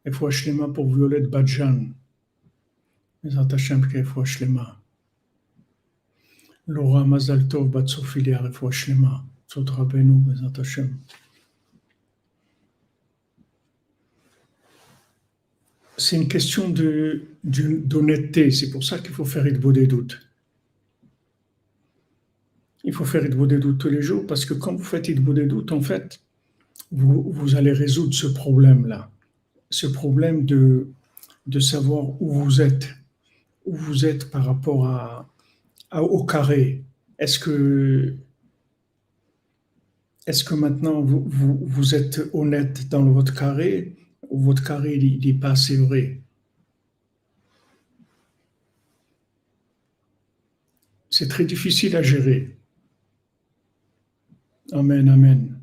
il faut acheter les mains pour Violette Badjan. Les attachants qu'il faut acheter les mains. Laura Mazal Tov Bat Sofilia Refoua Shlema. Tzot Rabbeinu Bezat Hashem. C'est une question d'honnêteté. C'est pour ça qu'il faut faire Idbo des doutes. Il faut faire Idbo des doutes tous les jours parce que quand vous faites Idbo des doutes, en fait, vous allez résoudre ce problème-là. Ce problème de savoir où vous êtes par rapport au carré. Est-ce que maintenant vous êtes honnête dans votre carré ou votre carré il n'est pas assez vrai? C'est très difficile à gérer. Amen, amen.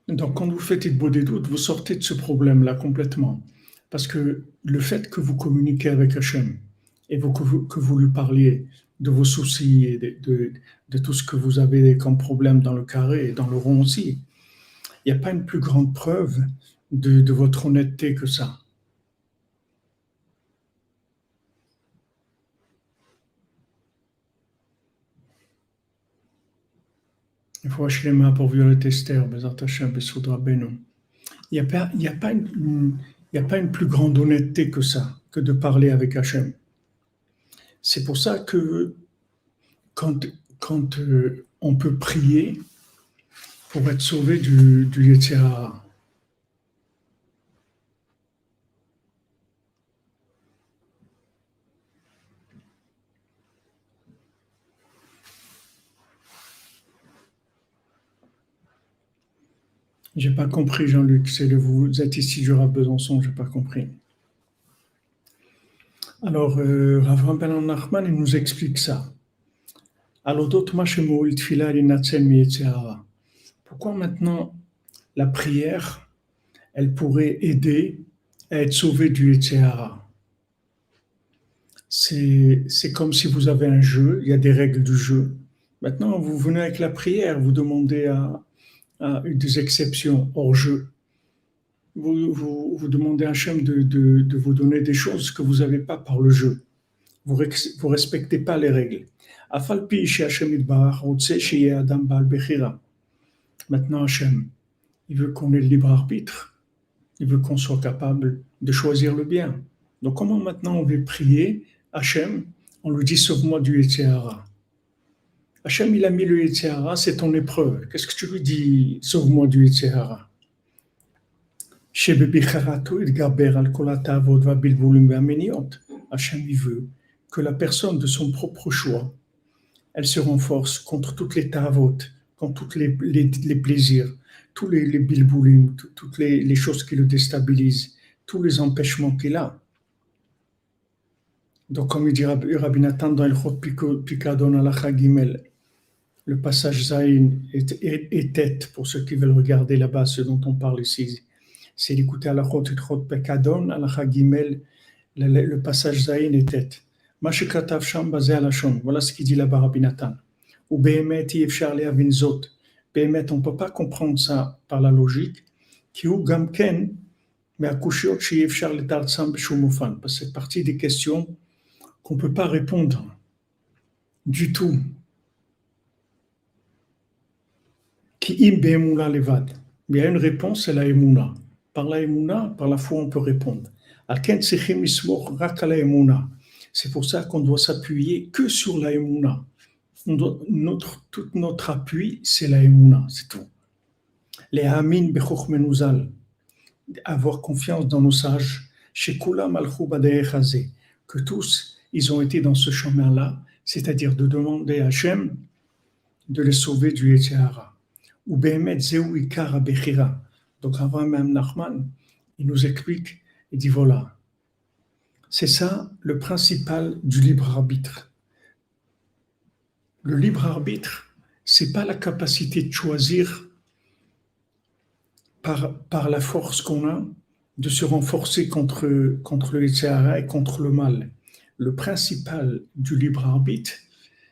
Donc, quand vous faites Idbo des doutes, vous sortez de ce problème-là complètement. Parce que le fait que vous communiquez avec Hachem et que vous lui parliez de vos soucis et de tout ce que vous avez comme problème dans le carré et dans le rond aussi, il n'y a pas une plus grande preuve de votre honnêteté que ça. Il faut acheter les mains pour Violette Esther, Bezat Hashem, Bessoud Rabbeinu. Il n'y a pas une plus grande honnêteté que ça, que de parler avec Hachem. C'est pour ça que quand on peut prier pour être sauvé du Yetzer Hara. J'ai pas compris, Jean-Luc. Vous êtes ici du Rav Besançon, j'ai pas compris. Alors, Rav Ben Nachman, il nous explique ça. Pourquoi maintenant la prière, elle pourrait aider à être sauvé du Yetzer Hara. C'est comme si vous avez un jeu, il y a des règles du jeu. Maintenant, vous venez avec la prière, vous demandez à des exceptions hors jeu. Vous demandez à Hachem de vous donner des choses que vous n'avez pas par le jeu. Vous ne respectez pas les règles. Afalpi chez Hachem Idbarach, Otse chez Adam Baal Bechira. Maintenant, Hachem, il veut qu'on ait le libre arbitre. Il veut qu'on soit capable de choisir le bien. Donc, comment maintenant on veut prier Hachem? On lui dit sauve-moi du Yetzer Hara. Hachem, il a mis le Yetzer Hara, c'est ton épreuve. Qu'est-ce que tu lui dis sauve-moi du Yetzer Hara? Hachem, il veut que la personne de son propre choix, elle se renforce contre toutes les ta'avot, contre tous les plaisirs, tous les bilboulim, toutes les choses qui le déstabilisent, tous les empêchements qu'il a. Donc, comme il dit Rabbi Nathan dans El Chot Pikadon Alacha Gimel, le passage Zayin et tête, pour ceux qui veulent regarder là-bas, ce dont on parle ici, c'est d'écouter Alachot Pikadon Alacha Gimel, le passage Zayin et tête. Mashikatav Sham basé à la Shon. Voilà ce qu'il dit là-bas Rabbi Nathan. Ou Behemet Yefshar Le'avin Zot. Behemet, on ne peut pas comprendre ça par la logique. Ki ou Gamken, mais Akushiot Sheyefshar Le'tartsam B'shumofan. Parce que c'est partie des questions qu'on ne peut pas répondre du tout. Ki im be'emuna levad. Il y a une réponse, c'est la emuna. Par la emuna, par la foi, on peut répondre. Alken tzrichim lismoch rak ala emuna. C'est pour ça qu'on doit s'appuyer que sur la emuna. Tout notre appui, c'est la emuna, c'est tout. Les amin bechokmenuzal. Avoir confiance dans nos sages. Shekulam alchou badeich hazeh. Que tous, ils ont été dans ce chemin-là, c'est-à-dire de demander à Hachem de les sauver du Yetzer Hara. Ou behemet zeu ikar habechira. Donc avant même Nachman, il nous explique, il dit voilà, c'est ça le principal du libre arbitre. Le libre arbitre, c'est pas la capacité de choisir par la force qu'on a de se renforcer contre le Yetzer Hara et contre le mal. Le principal du libre arbitre,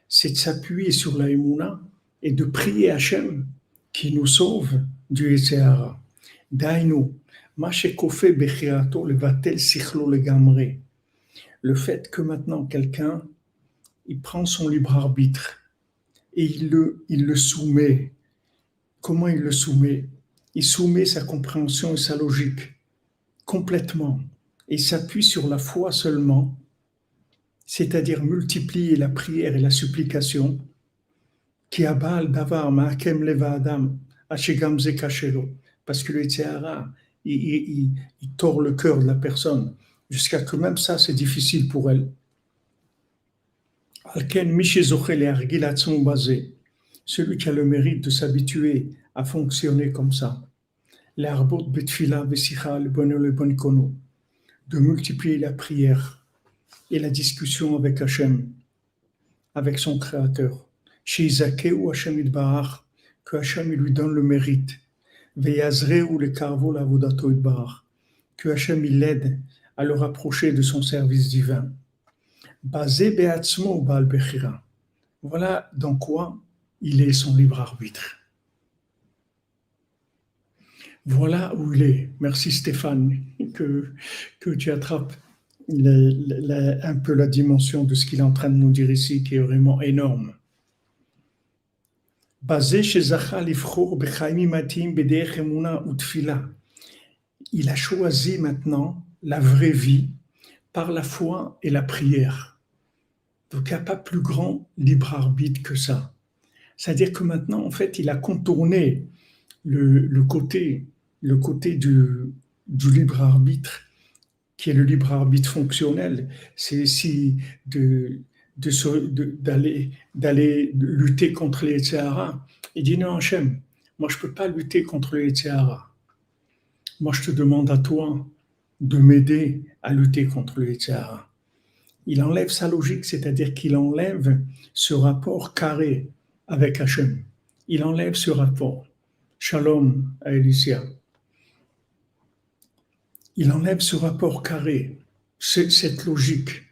c'est de s'appuyer sur la Emouna et de prier Hachem qui nous sauve du Yetzer Hara. Dainu, ma shekofe bechirato levatel sichlo legamre. Le fait que maintenant quelqu'un, il prend son libre arbitre et il le soumet. Comment il le soumet? Il soumet sa compréhension et sa logique complètement et s'appuie sur la foi seulement, c'est-à-dire multiplier la prière et la supplication, qui abal davar ma'akem leva adam ashegam ze kashelo, parce que le Yetzer Hara, il tord le cœur de la personne, jusqu'à que même ça, c'est difficile pour elle. Alken miche zochel ergil atzmo basé, celui qui a le mérite de s'habituer à fonctionner comme ça, l'arbot betfila vesicha le bon kono, de multiplier la prière et la discussion avec Hachem, avec son Créateur. Chez Isaac ou Hachem Idbarach, que Hachem lui donne le mérite. Veyazre ou le karvo la vodato Idbarach, que Hachem l'aide à le rapprocher de son service divin. Basé beatzmo bal bechira. Voilà dans quoi il est son libre arbitre. Voilà où il est. Merci Stéphane que tu attrapes un peu la dimension de ce qu'il est en train de nous dire ici, qui est vraiment énorme. Basé chez Zachal Ifchor Bechaim Matim Bederech Emuna Utfila. Il a choisi maintenant la vraie vie par la foi et la prière. Donc il n'y a pas plus grand libre arbitre que ça. C'est-à-dire que maintenant, en fait, il a contourné le côté du libre arbitre, qui est le libre arbitre fonctionnel. C'est ici d'aller lutter contre les Yetzer Hara. Il dit non, Hachem, moi je ne peux pas lutter contre les Yetzer Hara. Moi je te demande à toi de m'aider à lutter contre les Yetzer Hara. Il enlève sa logique, c'est-à-dire qu'il enlève ce rapport carré avec Hachem. Il enlève ce rapport. Shalom à Elisha. il enlève ce rapport carré, cette logique.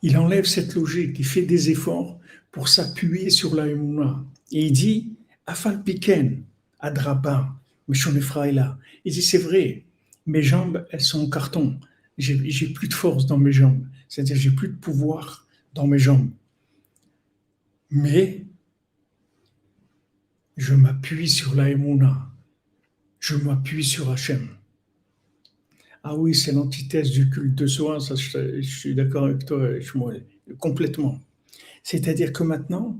Il enlève cette logique, il fait des efforts pour s'appuyer sur la Emouna. Et il dit, Afal Piken, Adraba, Meshonefraïla. Il dit, c'est vrai, mes jambes, elles sont en carton. J'ai plus de force dans mes jambes. C'est-à-dire, j'ai plus de pouvoir dans mes jambes. Mais je m'appuie sur la Emouna. Je m'appuie sur Hachem. Ah oui, c'est l'antithèse du culte de soi, ça, je suis d'accord avec toi, Shmuel, complètement. C'est-à-dire que maintenant,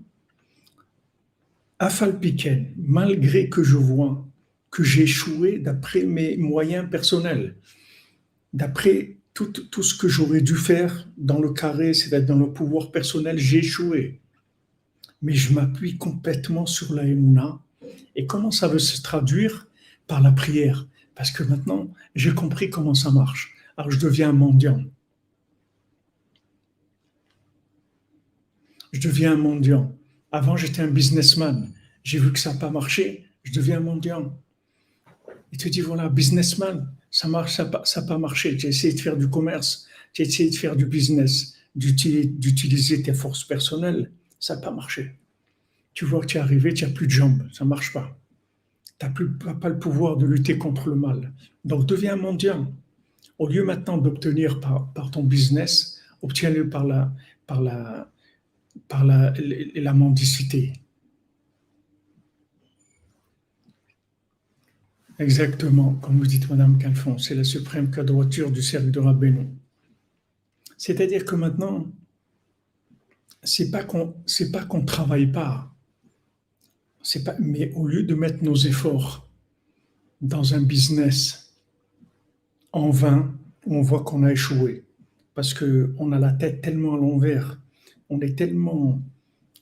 Afal Piken, malgré que je vois que j'ai échoué d'après mes moyens personnels, d'après tout ce que j'aurais dû faire dans le carré, c'est-à-dire dans le pouvoir personnel, j'ai échoué. Mais je m'appuie complètement sur la Emouna. Et comment ça veut se traduire? Par la prière. Parce que maintenant, j'ai compris comment ça marche. Alors, je deviens un mendiant. Je deviens un mendiant. Avant, j'étais un businessman. J'ai vu que ça n'a pas marché. Je deviens un mendiant. Il te dit, voilà, businessman, ça marche, ça n'a pas marché. J'ai essayé de faire du commerce, j'ai essayé de faire du business, d'utiliser tes forces personnelles. Ça n'a pas marché. Tu vois que tu es arrivé, tu n'as plus de jambes. Ça ne marche pas. Tu n'as pas le pouvoir de lutter contre le mal. Donc, deviens un mendiant. Au lieu maintenant d'obtenir par ton business, obtiens-le par la mendicité. Exactement, comme vous dites, Madame Calfon, c'est la suprême quadrature du cercle de Rabbeinu. C'est-à-dire que maintenant, c'est pas qu'on travaille pas, mais au lieu de mettre nos efforts dans un business en vain, on voit qu'on a échoué parce que on a la tête tellement à l'envers, on est tellement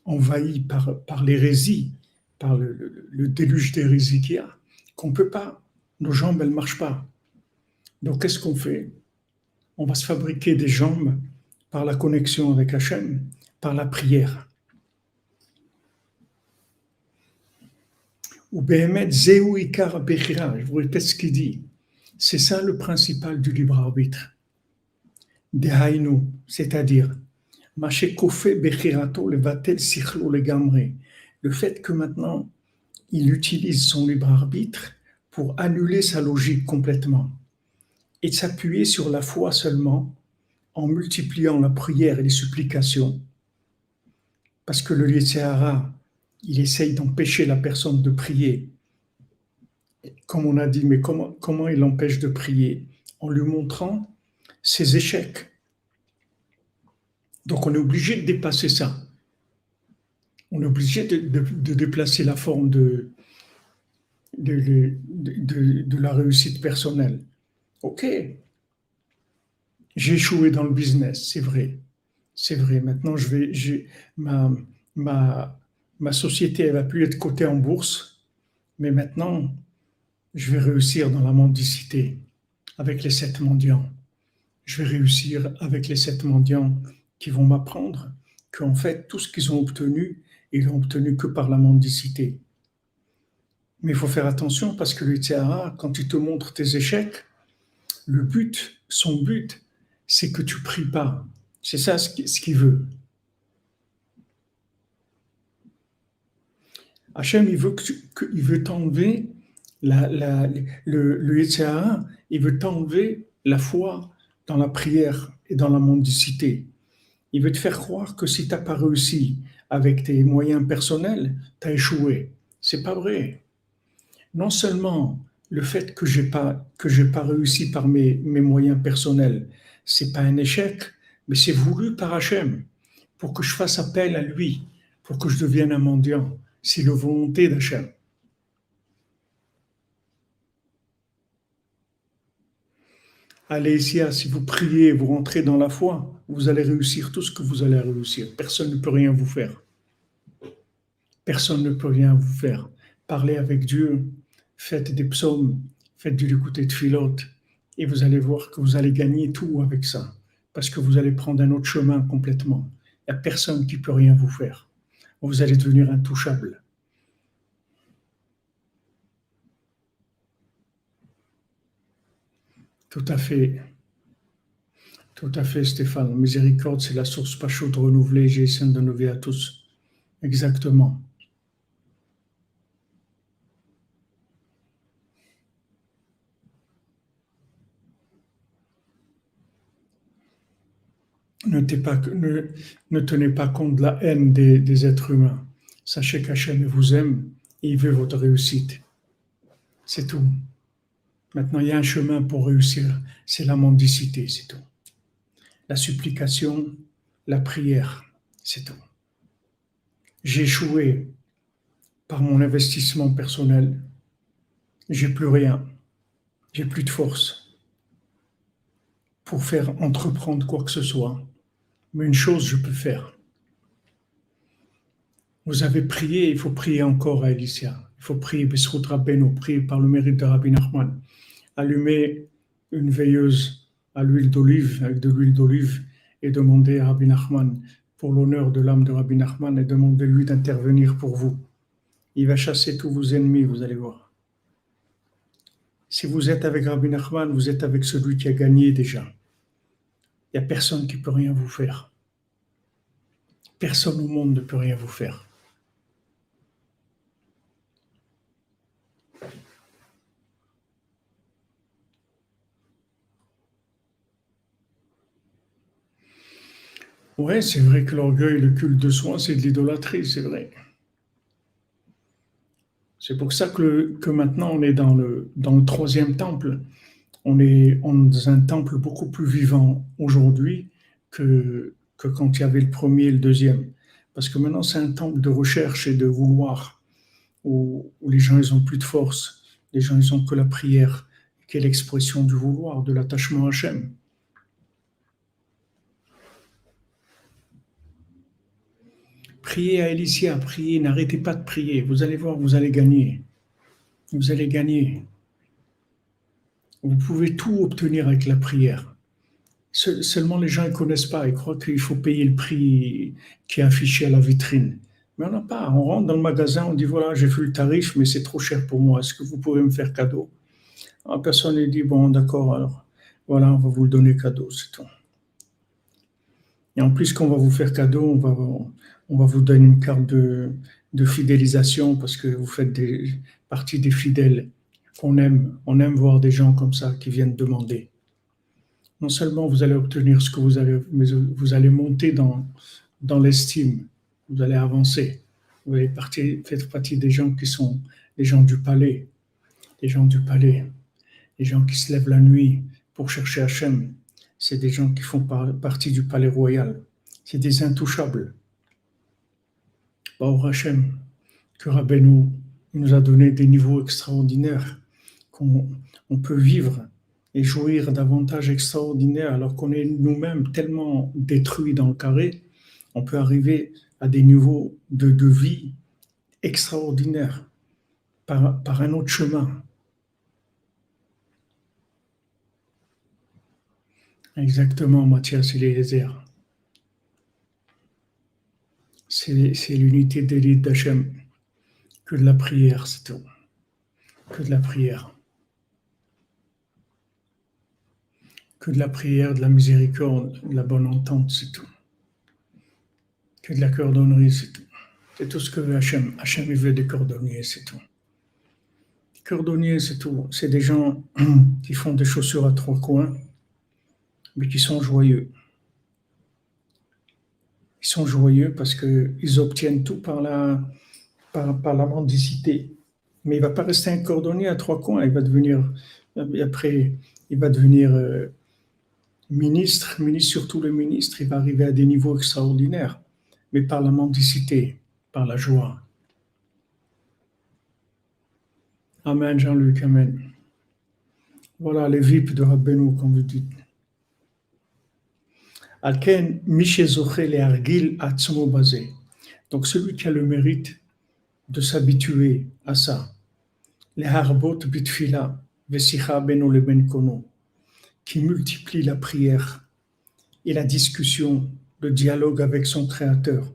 envahi par l'hérésie, par le déluge d'hérésie qu'il y a, qu'on peut pas, nos jambes elles marchent pas. Donc qu'est-ce qu'on fait? On va se fabriquer des jambes par la connexion avec Hachem, par la prière. Ou Behemet Zéou Ikar Bechira, je vous répète ce qu'il dit. C'est ça le principal du libre arbitre. Dehainu, c'est-à-dire, Maché Kofé Bechirato le Vatel Sichlo le Gamre. Le fait que maintenant, il utilise son libre arbitre pour annuler sa logique complètement et de s'appuyer sur la foi seulement en multipliant la prière et les supplications, parce que le Yetzer il essaye d'empêcher la personne de prier. Comme on a dit, mais comment il l'empêche de prier? En lui montrant ses échecs. Donc on est obligé de dépasser ça. On est obligé de déplacer la forme de la réussite personnelle. Ok, j'ai échoué dans le business, c'est vrai. C'est vrai. Maintenant, ma, ma société, elle va plus être cotée en bourse, mais maintenant, je vais réussir dans la mendicité avec les 7 mendiants. Je vais réussir avec les 7 mendiants qui vont m'apprendre qu'en fait, tout ce qu'ils ont obtenu, ils l'ont obtenu que par la mendicité. Mais il faut faire attention parce que le Théara, quand il te montre tes échecs, son but, c'est que tu pries pas. C'est ça ce qu'il veut. Hachem, il veut t'enlever le Yetzer, il veut t'enlever la foi dans la prière et dans la mendicité. Il veut te faire croire que si tu n'as pas réussi avec tes moyens personnels, tu as échoué. C'est pas vrai. Non seulement le fait que j'ai pas réussi par mes moyens personnels, c'est pas un échec, mais c'est voulu par Hachem pour que je fasse appel à lui, pour que je devienne un mendiant. C'est la volonté d'Hachem. Allez ici, si vous priez, vous rentrez dans la foi, vous allez réussir tout ce que vous allez réussir. Personne ne peut rien vous faire. Personne ne peut rien vous faire. Parlez avec Dieu, faites des psaumes, faites du l'écouter de filote, et vous allez voir que vous allez gagner tout avec ça, parce que vous allez prendre un autre chemin complètement. Il n'y a personne qui peut rien vous faire. Vous allez devenir intouchable. Tout à fait. Tout à fait, Stéphane. Miséricorde, c'est la source pas chaude renouvelée, GSM de nos vies à tous. Exactement. Ne tenez pas compte de la haine des êtres humains. Sachez qu'Hachem vous aime et il veut votre réussite. C'est tout. Maintenant, il y a un chemin pour réussir, c'est la mendicité, c'est tout. La supplication, la prière, c'est tout. J'ai échoué par mon investissement personnel. J'ai plus rien. J'ai plus de force pour faire entreprendre quoi que ce soit. Mais une chose, je peux faire. Vous avez prié, il faut prier encore à Elisha. Il faut prier Besrout Rabbeinu, prier par le mérite de Rabbi Nachman. Allumer une veilleuse à l'huile d'olive, avec de l'huile d'olive, et demander à Rabbi Nachman, pour l'honneur de l'âme de Rabbi Nachman, et demander-lui d'intervenir pour vous. Il va chasser tous vos ennemis, vous allez voir. Si vous êtes avec Rabbi Nachman, vous êtes avec celui qui a gagné déjà. Il n'y a personne qui peut rien vous faire. Personne au monde ne peut rien vous faire. Ouais, c'est vrai que l'orgueil, le culte de soi, c'est de l'idolâtrie, c'est vrai. C'est pour ça que maintenant on est dans le troisième temple. On est dans un temple beaucoup plus vivant aujourd'hui que quand il y avait le premier et le deuxième. Parce que maintenant c'est un temple de recherche et de vouloir, où les gens ils ont plus de force. Les gens ils ont que la prière, qui est l'expression du vouloir, de l'attachement à Hachem. Priez à Elisha, priez, n'arrêtez pas de prier. Vous allez voir, vous allez gagner. Vous allez gagner. Vous pouvez tout obtenir avec la prière. Seulement les gens ne connaissent pas, ils croient qu'il faut payer le prix qui est affiché à la vitrine. Mais on n'a pas. On rentre dans le magasin, on dit voilà, j'ai vu le tarif, mais c'est trop cher pour moi. Est-ce que vous pouvez me faire cadeau? La personne lui dit bon, d'accord, alors voilà, on va vous le donner cadeau, c'est tout. Et en plus, quand on va vous faire cadeau, on va vous donner une carte de fidélisation parce que vous faites partie des fidèles qu'on aime. On aime voir des gens comme ça qui viennent demander. Non seulement vous allez obtenir ce que vous avez, mais vous allez monter dans l'estime, vous allez avancer. Vous allez faire partie des gens qui sont des gens du palais, des gens du palais, des gens qui se lèvent la nuit pour chercher Hachem. C'est des gens qui font partie du palais royal. C'est des intouchables. Baruch Hachem, que Rabbeinu nous a donné des niveaux extraordinaires, qu'on peut vivre et jouir d'avantages extraordinaires alors qu'on est nous-mêmes tellement détruits dans le carré, on peut arriver à des niveaux de vie extraordinaires par un autre chemin. Exactement, Mathias Eliezer. C'est l'unité d'élite d'Hachem. Que de la prière, c'est tout. Que de la prière. Que de la prière, de la miséricorde, de la bonne entente, c'est tout. Que de la cordonnerie, c'est tout. C'est tout ce que veut Hachem. Hachem, il veut des cordonniers, c'est tout. Cordonniers, c'est tout. C'est des gens qui font des chaussures à trois coins, mais qui sont joyeux. Ils sont joyeux parce qu'ils obtiennent tout par la mendicité. Mais il ne va pas rester un cordonnier à trois coins. Il va devenir, après, il va devenir ministre, surtout le ministre. Il va arriver à des niveaux extraordinaires, mais par la mendicité, par la joie. Amen, Jean-Luc, amen. Voilà les VIP de Rabbeinu, comme vous dites. Alken, Mishezoche le Argil Atzmo Bazé. Donc celui qui a le mérite de s'habituer à ça. Les Harbot Bitfila, Vesicha Beno le Ben Kono, qui multiplie la prière et la discussion, le dialogue avec son Créateur.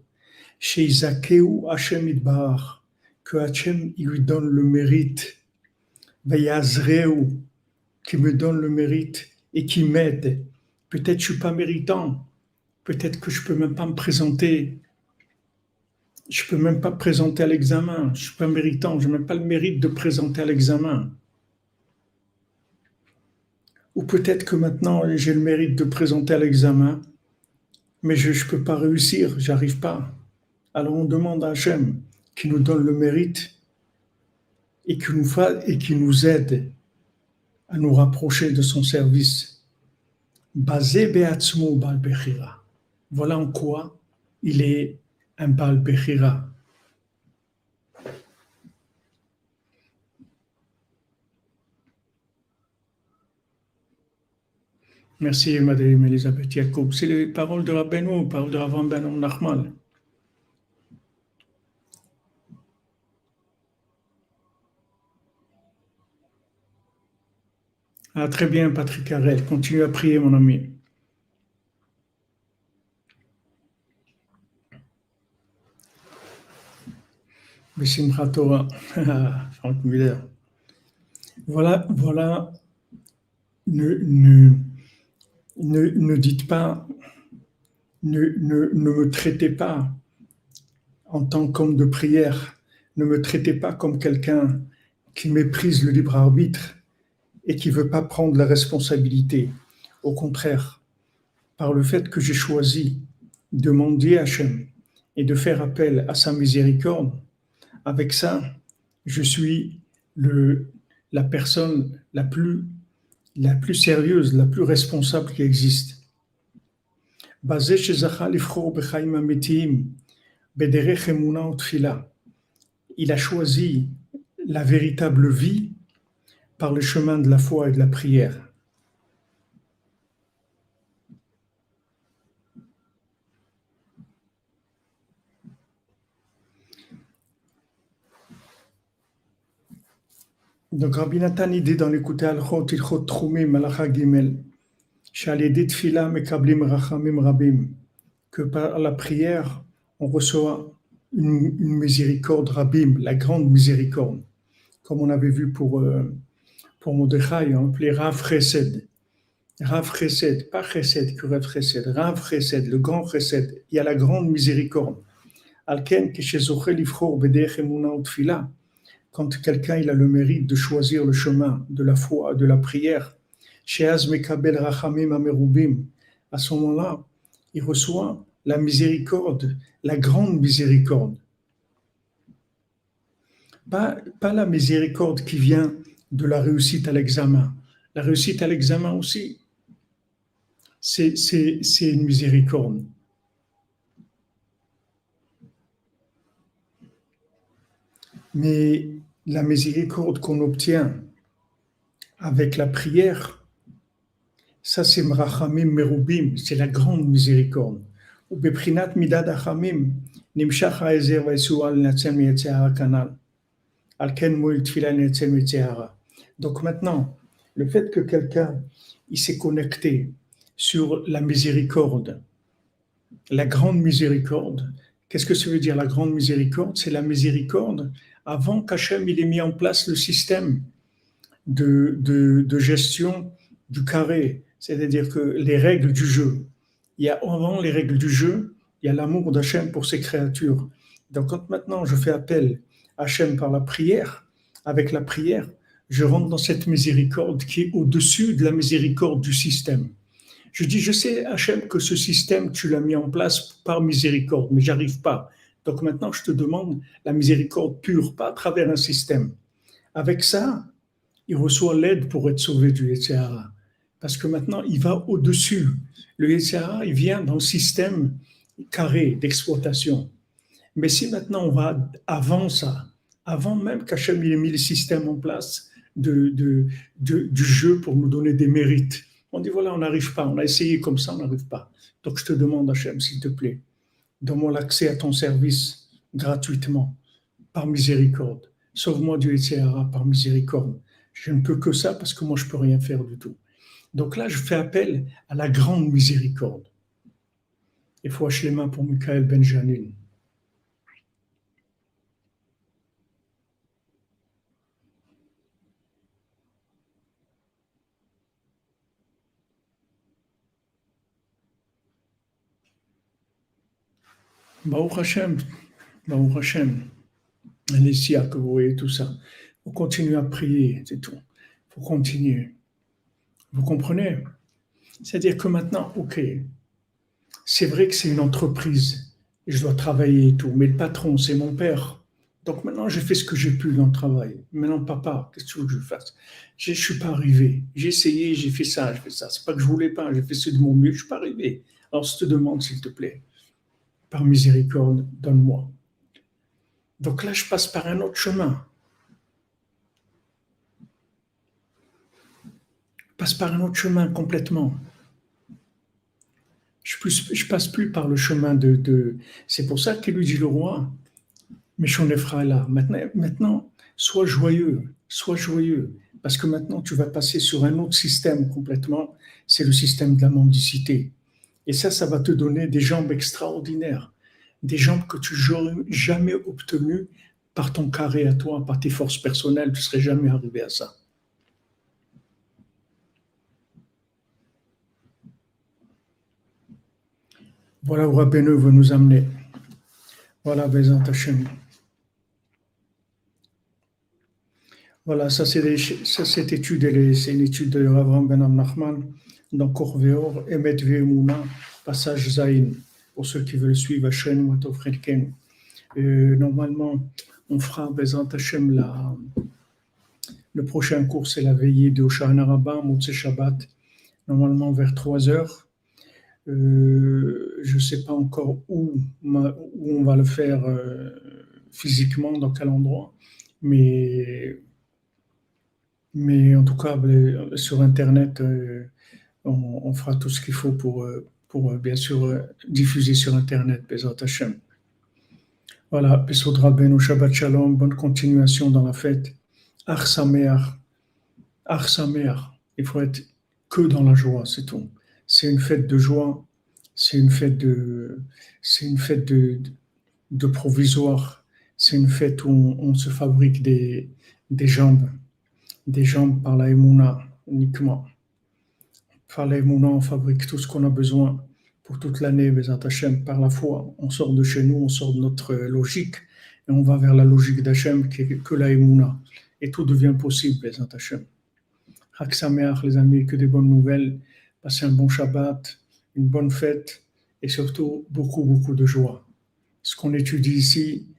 Chez Isakeu Hachem Idbar, que Hachem il lui donne le mérite. Veyazreu, qui me donne le mérite et qui m'aide. Peut-être je ne suis pas méritant, peut-être que je ne peux même pas me présenter, je ne peux même pas me présenter à l'examen, je ne suis pas méritant, je n'ai même pas le mérite de présenter à l'examen. Ou peut-être que maintenant j'ai le mérite de présenter à l'examen, mais je ne peux pas réussir, j'arrive pas. Alors on demande à Hachem qui nous donne le mérite et qui nous aide à nous rapprocher de son service. Basé be'atzmo bal bechira. Voilà en quoi il est un bal bechira. Merci Madame Elisabeth Yacoub. C'est les paroles de Rabbeinu, paroles de Rav Ben Nachman. Ah, très bien, Patrick Harel. Continue à prier, mon ami. B'Simchat Torah. Franck Muller. Voilà, ne, ne dites pas, ne me traitez pas en tant qu'homme de prière. Ne me traitez pas comme quelqu'un qui méprise le libre arbitre et qui ne veut pas prendre la responsabilité. Au contraire, par le fait que j'ai choisi de mendier Hachem et de faire appel à sa miséricorde, avec ça, je suis la personne la plus sérieuse, la plus responsable qui existe. Basé chez Zachal Bechaim Ametihim, Bederech Emuna Tfila. Il a choisi la véritable vie par le chemin de la foi et de la prière. Donc Rabbi Nathan dit dans l'écouté Alchot, Ilchot Troumim, Malacha Gimel, Shalidit Tfila Mekablim Rachamim Rabim, que par la prière, on reçoit une miséricorde Rabim, la grande miséricorde, comme on avait vu pour Mordechai, on appelait Rav Chesed. Rav Chesed, pas Chesed que Rav Chesed, Rav Chesed, le grand Chesed, il y a la grande miséricorde. Alken, Keshezochel Ifchor Bederech Emuna Tfila, quand quelqu'un il a le mérite de choisir le chemin de la foi, de la prière, Sheaz Mekabel Rachamim Amerubim, à ce moment-là, il reçoit la miséricorde, la grande miséricorde. Pas la miséricorde qui vient de la réussite à l'examen. La réussite à l'examen aussi, c'est une miséricorde. Mais la miséricorde qu'on obtient avec la prière, ça c'est Mrachamim Merubim, c'est la grande miséricorde. Ou Beprinat Midad Achamim, Nimshach Haezer Vaisua Al-Natsem Yetzehara Kanal, Alken Moil Tfila Netzem Yetzehara. Donc maintenant, le fait que quelqu'un il s'est connecté sur la miséricorde, la grande miséricorde, qu'est-ce que ça veut dire la grande miséricorde? C'est la miséricorde avant qu'Hachem il ait mis en place le système de gestion du carré, c'est-à-dire que les règles du jeu. Il y a avant les règles du jeu, il y a l'amour d'Hachem pour ses créatures. Donc quand maintenant je fais appel à Hachem par la prière, avec la prière, je rentre dans cette miséricorde qui est au-dessus de la miséricorde du système. Je dis, je sais, Hachem, que ce système, tu l'as mis en place par miséricorde, mais j'arrive pas. Donc maintenant, je te demande la miséricorde pure, pas à travers un système. Avec ça, il reçoit l'aide pour être sauvé du Yetzirah. Parce que maintenant, il va au-dessus. Le Yetzirah, il vient dans le système carré d'exploitation. Mais si maintenant on va avant ça, avant même qu'Hachem ait mis le système en place du jeu pour nous donner des mérites, on dit voilà, on n'arrive pas, on a essayé comme ça, on n'arrive pas. Donc je te demande, Hachem, s'il te plaît, donne-moi l'accès à ton service gratuitement, par miséricorde. Sauve-moi du Yetzirah par miséricorde. Je ne peux que ça parce que moi, je ne peux rien faire du tout. Donc là, je fais appel à la grande miséricorde. Il faut acheter les mains pour Michael Benjamin. Baruch Hashem, Baruch Hashem. Les sias que vous voyez, tout ça. Il faut continuer à prier, c'est tout. Il faut continuer. Vous comprenez? C'est-à-dire que maintenant, ok, c'est vrai que c'est une entreprise, et je dois travailler et tout, mais le patron, c'est mon père. Donc maintenant, j'ai fait ce que j'ai pu dans le travail. Maintenant, papa, qu'est-ce que tu veux que je fasse? Je ne suis pas arrivé. J'ai essayé, j'ai fait ça, j'ai fait ça. C'est pas que je voulais pas, j'ai fait ce de mon mieux, je ne suis pas arrivé. Alors, je te demande, s'il te plaît, par miséricorde, donne-moi. Donc là, je passe par un autre chemin. Je passe par un autre chemin complètement. Je passe plus par le chemin de. C'est pour ça qu'il lui dit le roi, Méchon là. Maintenant, sois joyeux, parce que maintenant tu vas passer sur un autre système complètement, c'est le système de la mendicité. Et ça va te donner des jambes extraordinaires, des jambes que tu n'aurais jamais obtenues par ton carré à toi, par tes forces personnelles, tu ne serais jamais arrivé à ça. Voilà où Rabbeinu veut nous amener. Voilà, Bezant Hashem. Voilà, cette étude, c'est une étude de Avram Ben Nachman, dans Korveor, Emet Ve'emuna, passage Zain, pour ceux qui veulent suivre Hashem Matov Relken. Normalement, on fera Bezant Hashem le prochain cours, c'est la veillée de Hoshana Rabbah, Motzei Shabbat, normalement vers 3 heures. Je ne sais pas encore où on va le faire physiquement, dans quel endroit, mais en tout cas, sur Internet, on fera tout ce qu'il faut pour bien sûr diffuser sur Internet, Bezat Hashem. Voilà, Besod Rabbeinu, Shabbat Shalom, bonne continuation dans la fête. Ach Sameach, il faut être que dans la joie, c'est tout. C'est une fête de joie, c'est une fête de provisoire, c'est une fête où on se fabrique des jambes par la Emouna uniquement. Par la Emouna, on fabrique tout ce qu'on a besoin pour toute l'année, Bezat Hashem, par la foi. On sort de chez nous, on sort de notre logique, et on va vers la logique d'Hachem, qui est que la Emouna. Et tout devient possible, Bezat Hashem. Chag Sameach, les amis, que des bonnes nouvelles. Passez un bon Shabbat, une bonne fête, et surtout beaucoup, beaucoup de joie. Ce qu'on étudie ici,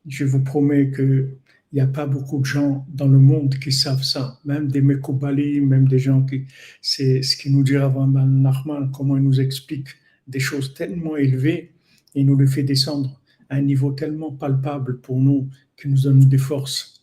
je vous promets que il n'y a pas beaucoup de gens dans le monde qui savent ça, même des Mekobali, même des gens qui... C'est ce qui nous dit Rav Nachman, comment il nous explique des choses tellement élevées, et il nous les fait descendre à un niveau tellement palpable pour nous, qui nous donne des forces.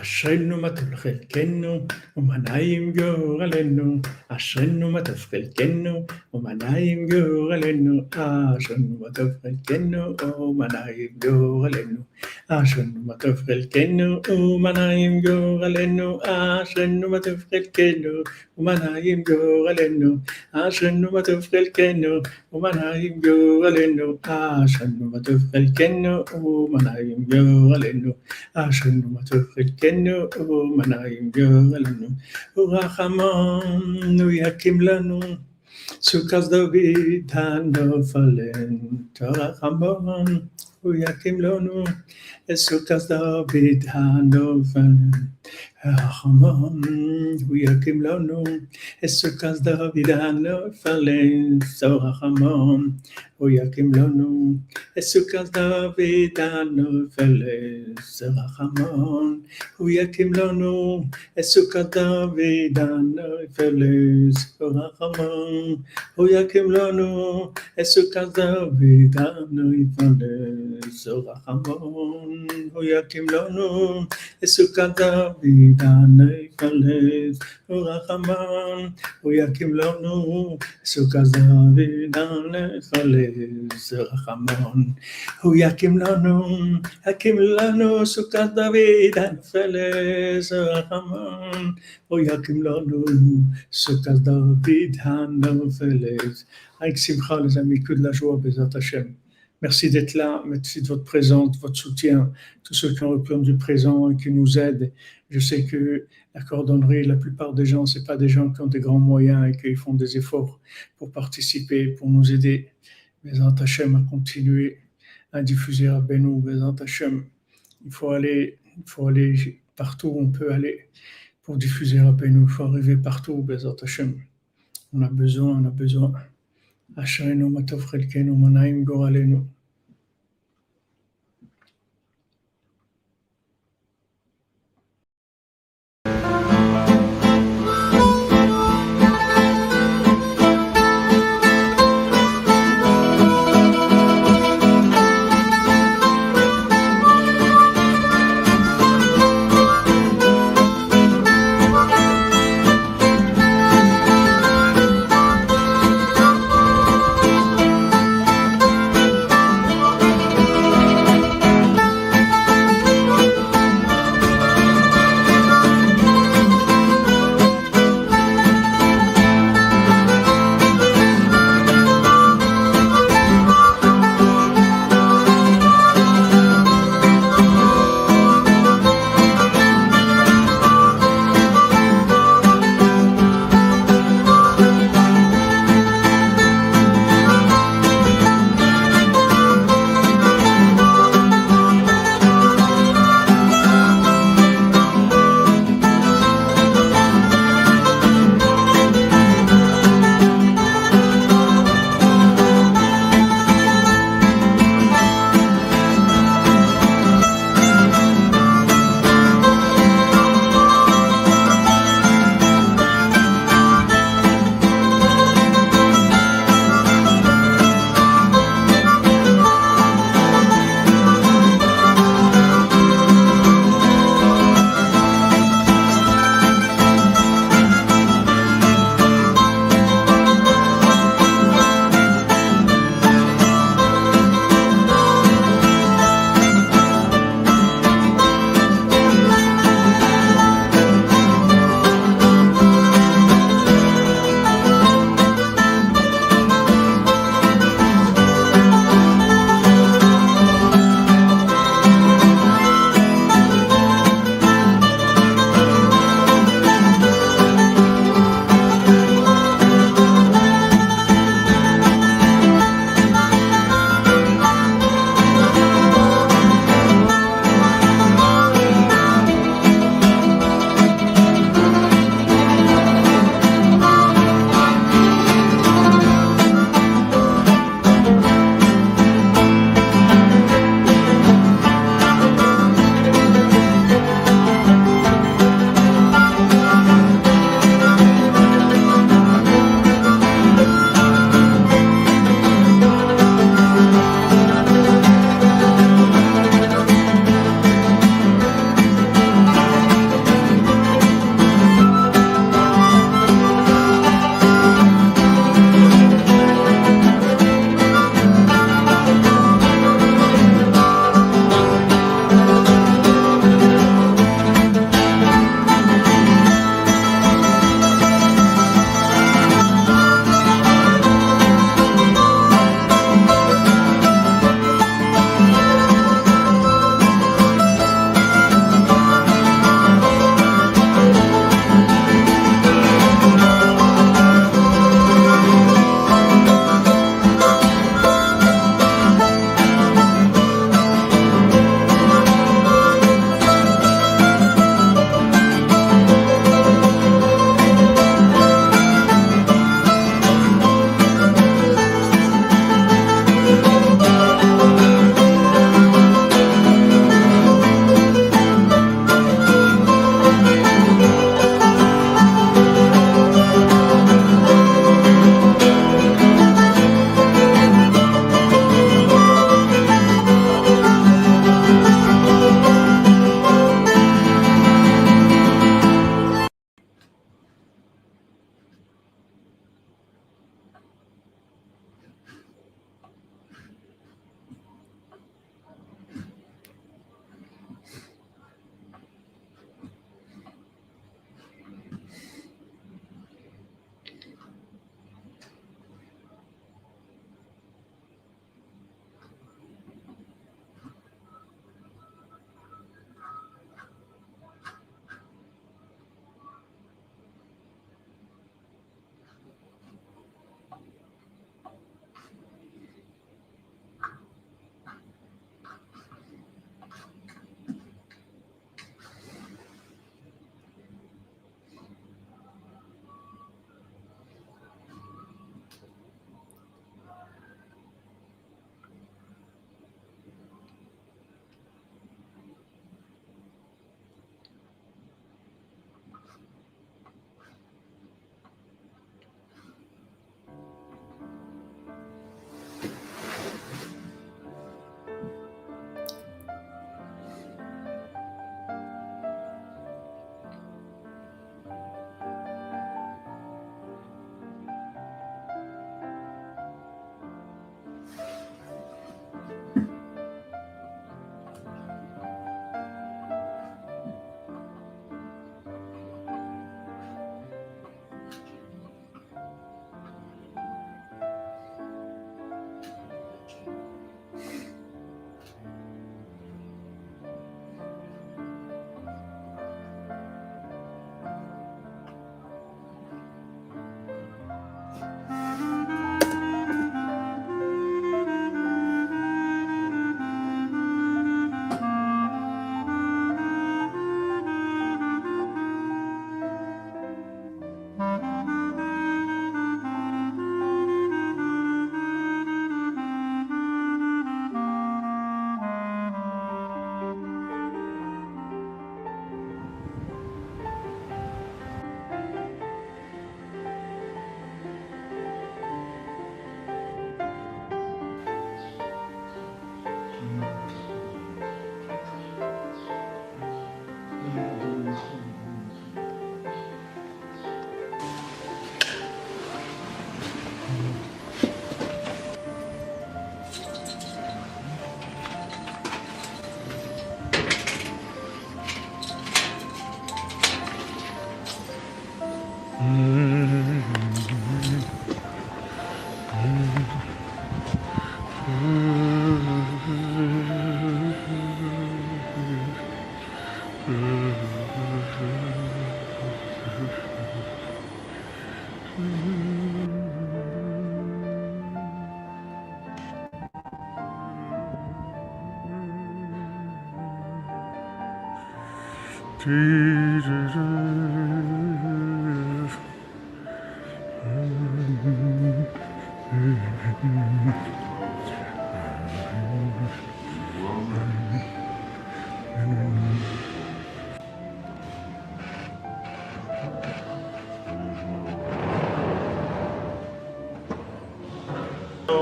אשרנו מה טוב חלקנו, ומנעים גורלנו. אשרנו מה טוב חלקנו, ומנעים גורלנו. אשרנו מה טוב חלקנו, ומנעים גורלנו. אשרנו מה טוב חלקנו, ומנעים גורלנו. אשרנו מה טוב חלקנו, ומנעים גורלנו. אשרנו מה טוב חלקנו, ומנעים גורלנו. אשרנו מה טוב חלקנו, ומנעים גורלנו. אשרנו מה טוב חלקנו ומנעים גורלנו, ורחמנו יקים לנו, סוכת דוד הנופלן, תרחמון הוא יקים לנו, סוכת דוד הנופלן, רחמון הוא יקים לנו, סוכת דוד הנופלן, תרחמון הוא יקים לנו, סוכת דוד הנופלת, רחמון, הוא יקים לנו, סוכת דוד הנופלת, רחמון, הוא יקים לנו, סוכת דוד הנופלת, רחמון, הוא יקים לנו, סוכת דוד הנופלת, רחמון, הוא יקים לנו, סוכת דוד הנופלת, רחמון, הוא יקים לנו סוכת דוד הנופלת, רחמון, הוא יקים לנו סוכת דוד הנופלת. Avec Simcha, les amis, que de la joie, Bezat Hashem. Merci d'être là, merci de votre présence, de votre soutien, tous ceux qui ont répondu présent et qui nous aident. Je sais que la cordonnerie, la plupart des gens, c'est pas des gens qui ont des grands moyens et qui font des efforts pour participer, pour nous aider. Bezrat Hashem à continuer à diffuser Rabbeinu, Bezrat Hashem. Il faut aller partout où on peut aller pour diffuser Rabbeinu. Il faut arriver partout, Bezrat Hashem. On a besoin. Ashrenu matov chelkenu manaim goralenu.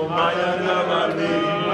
Maya Namali.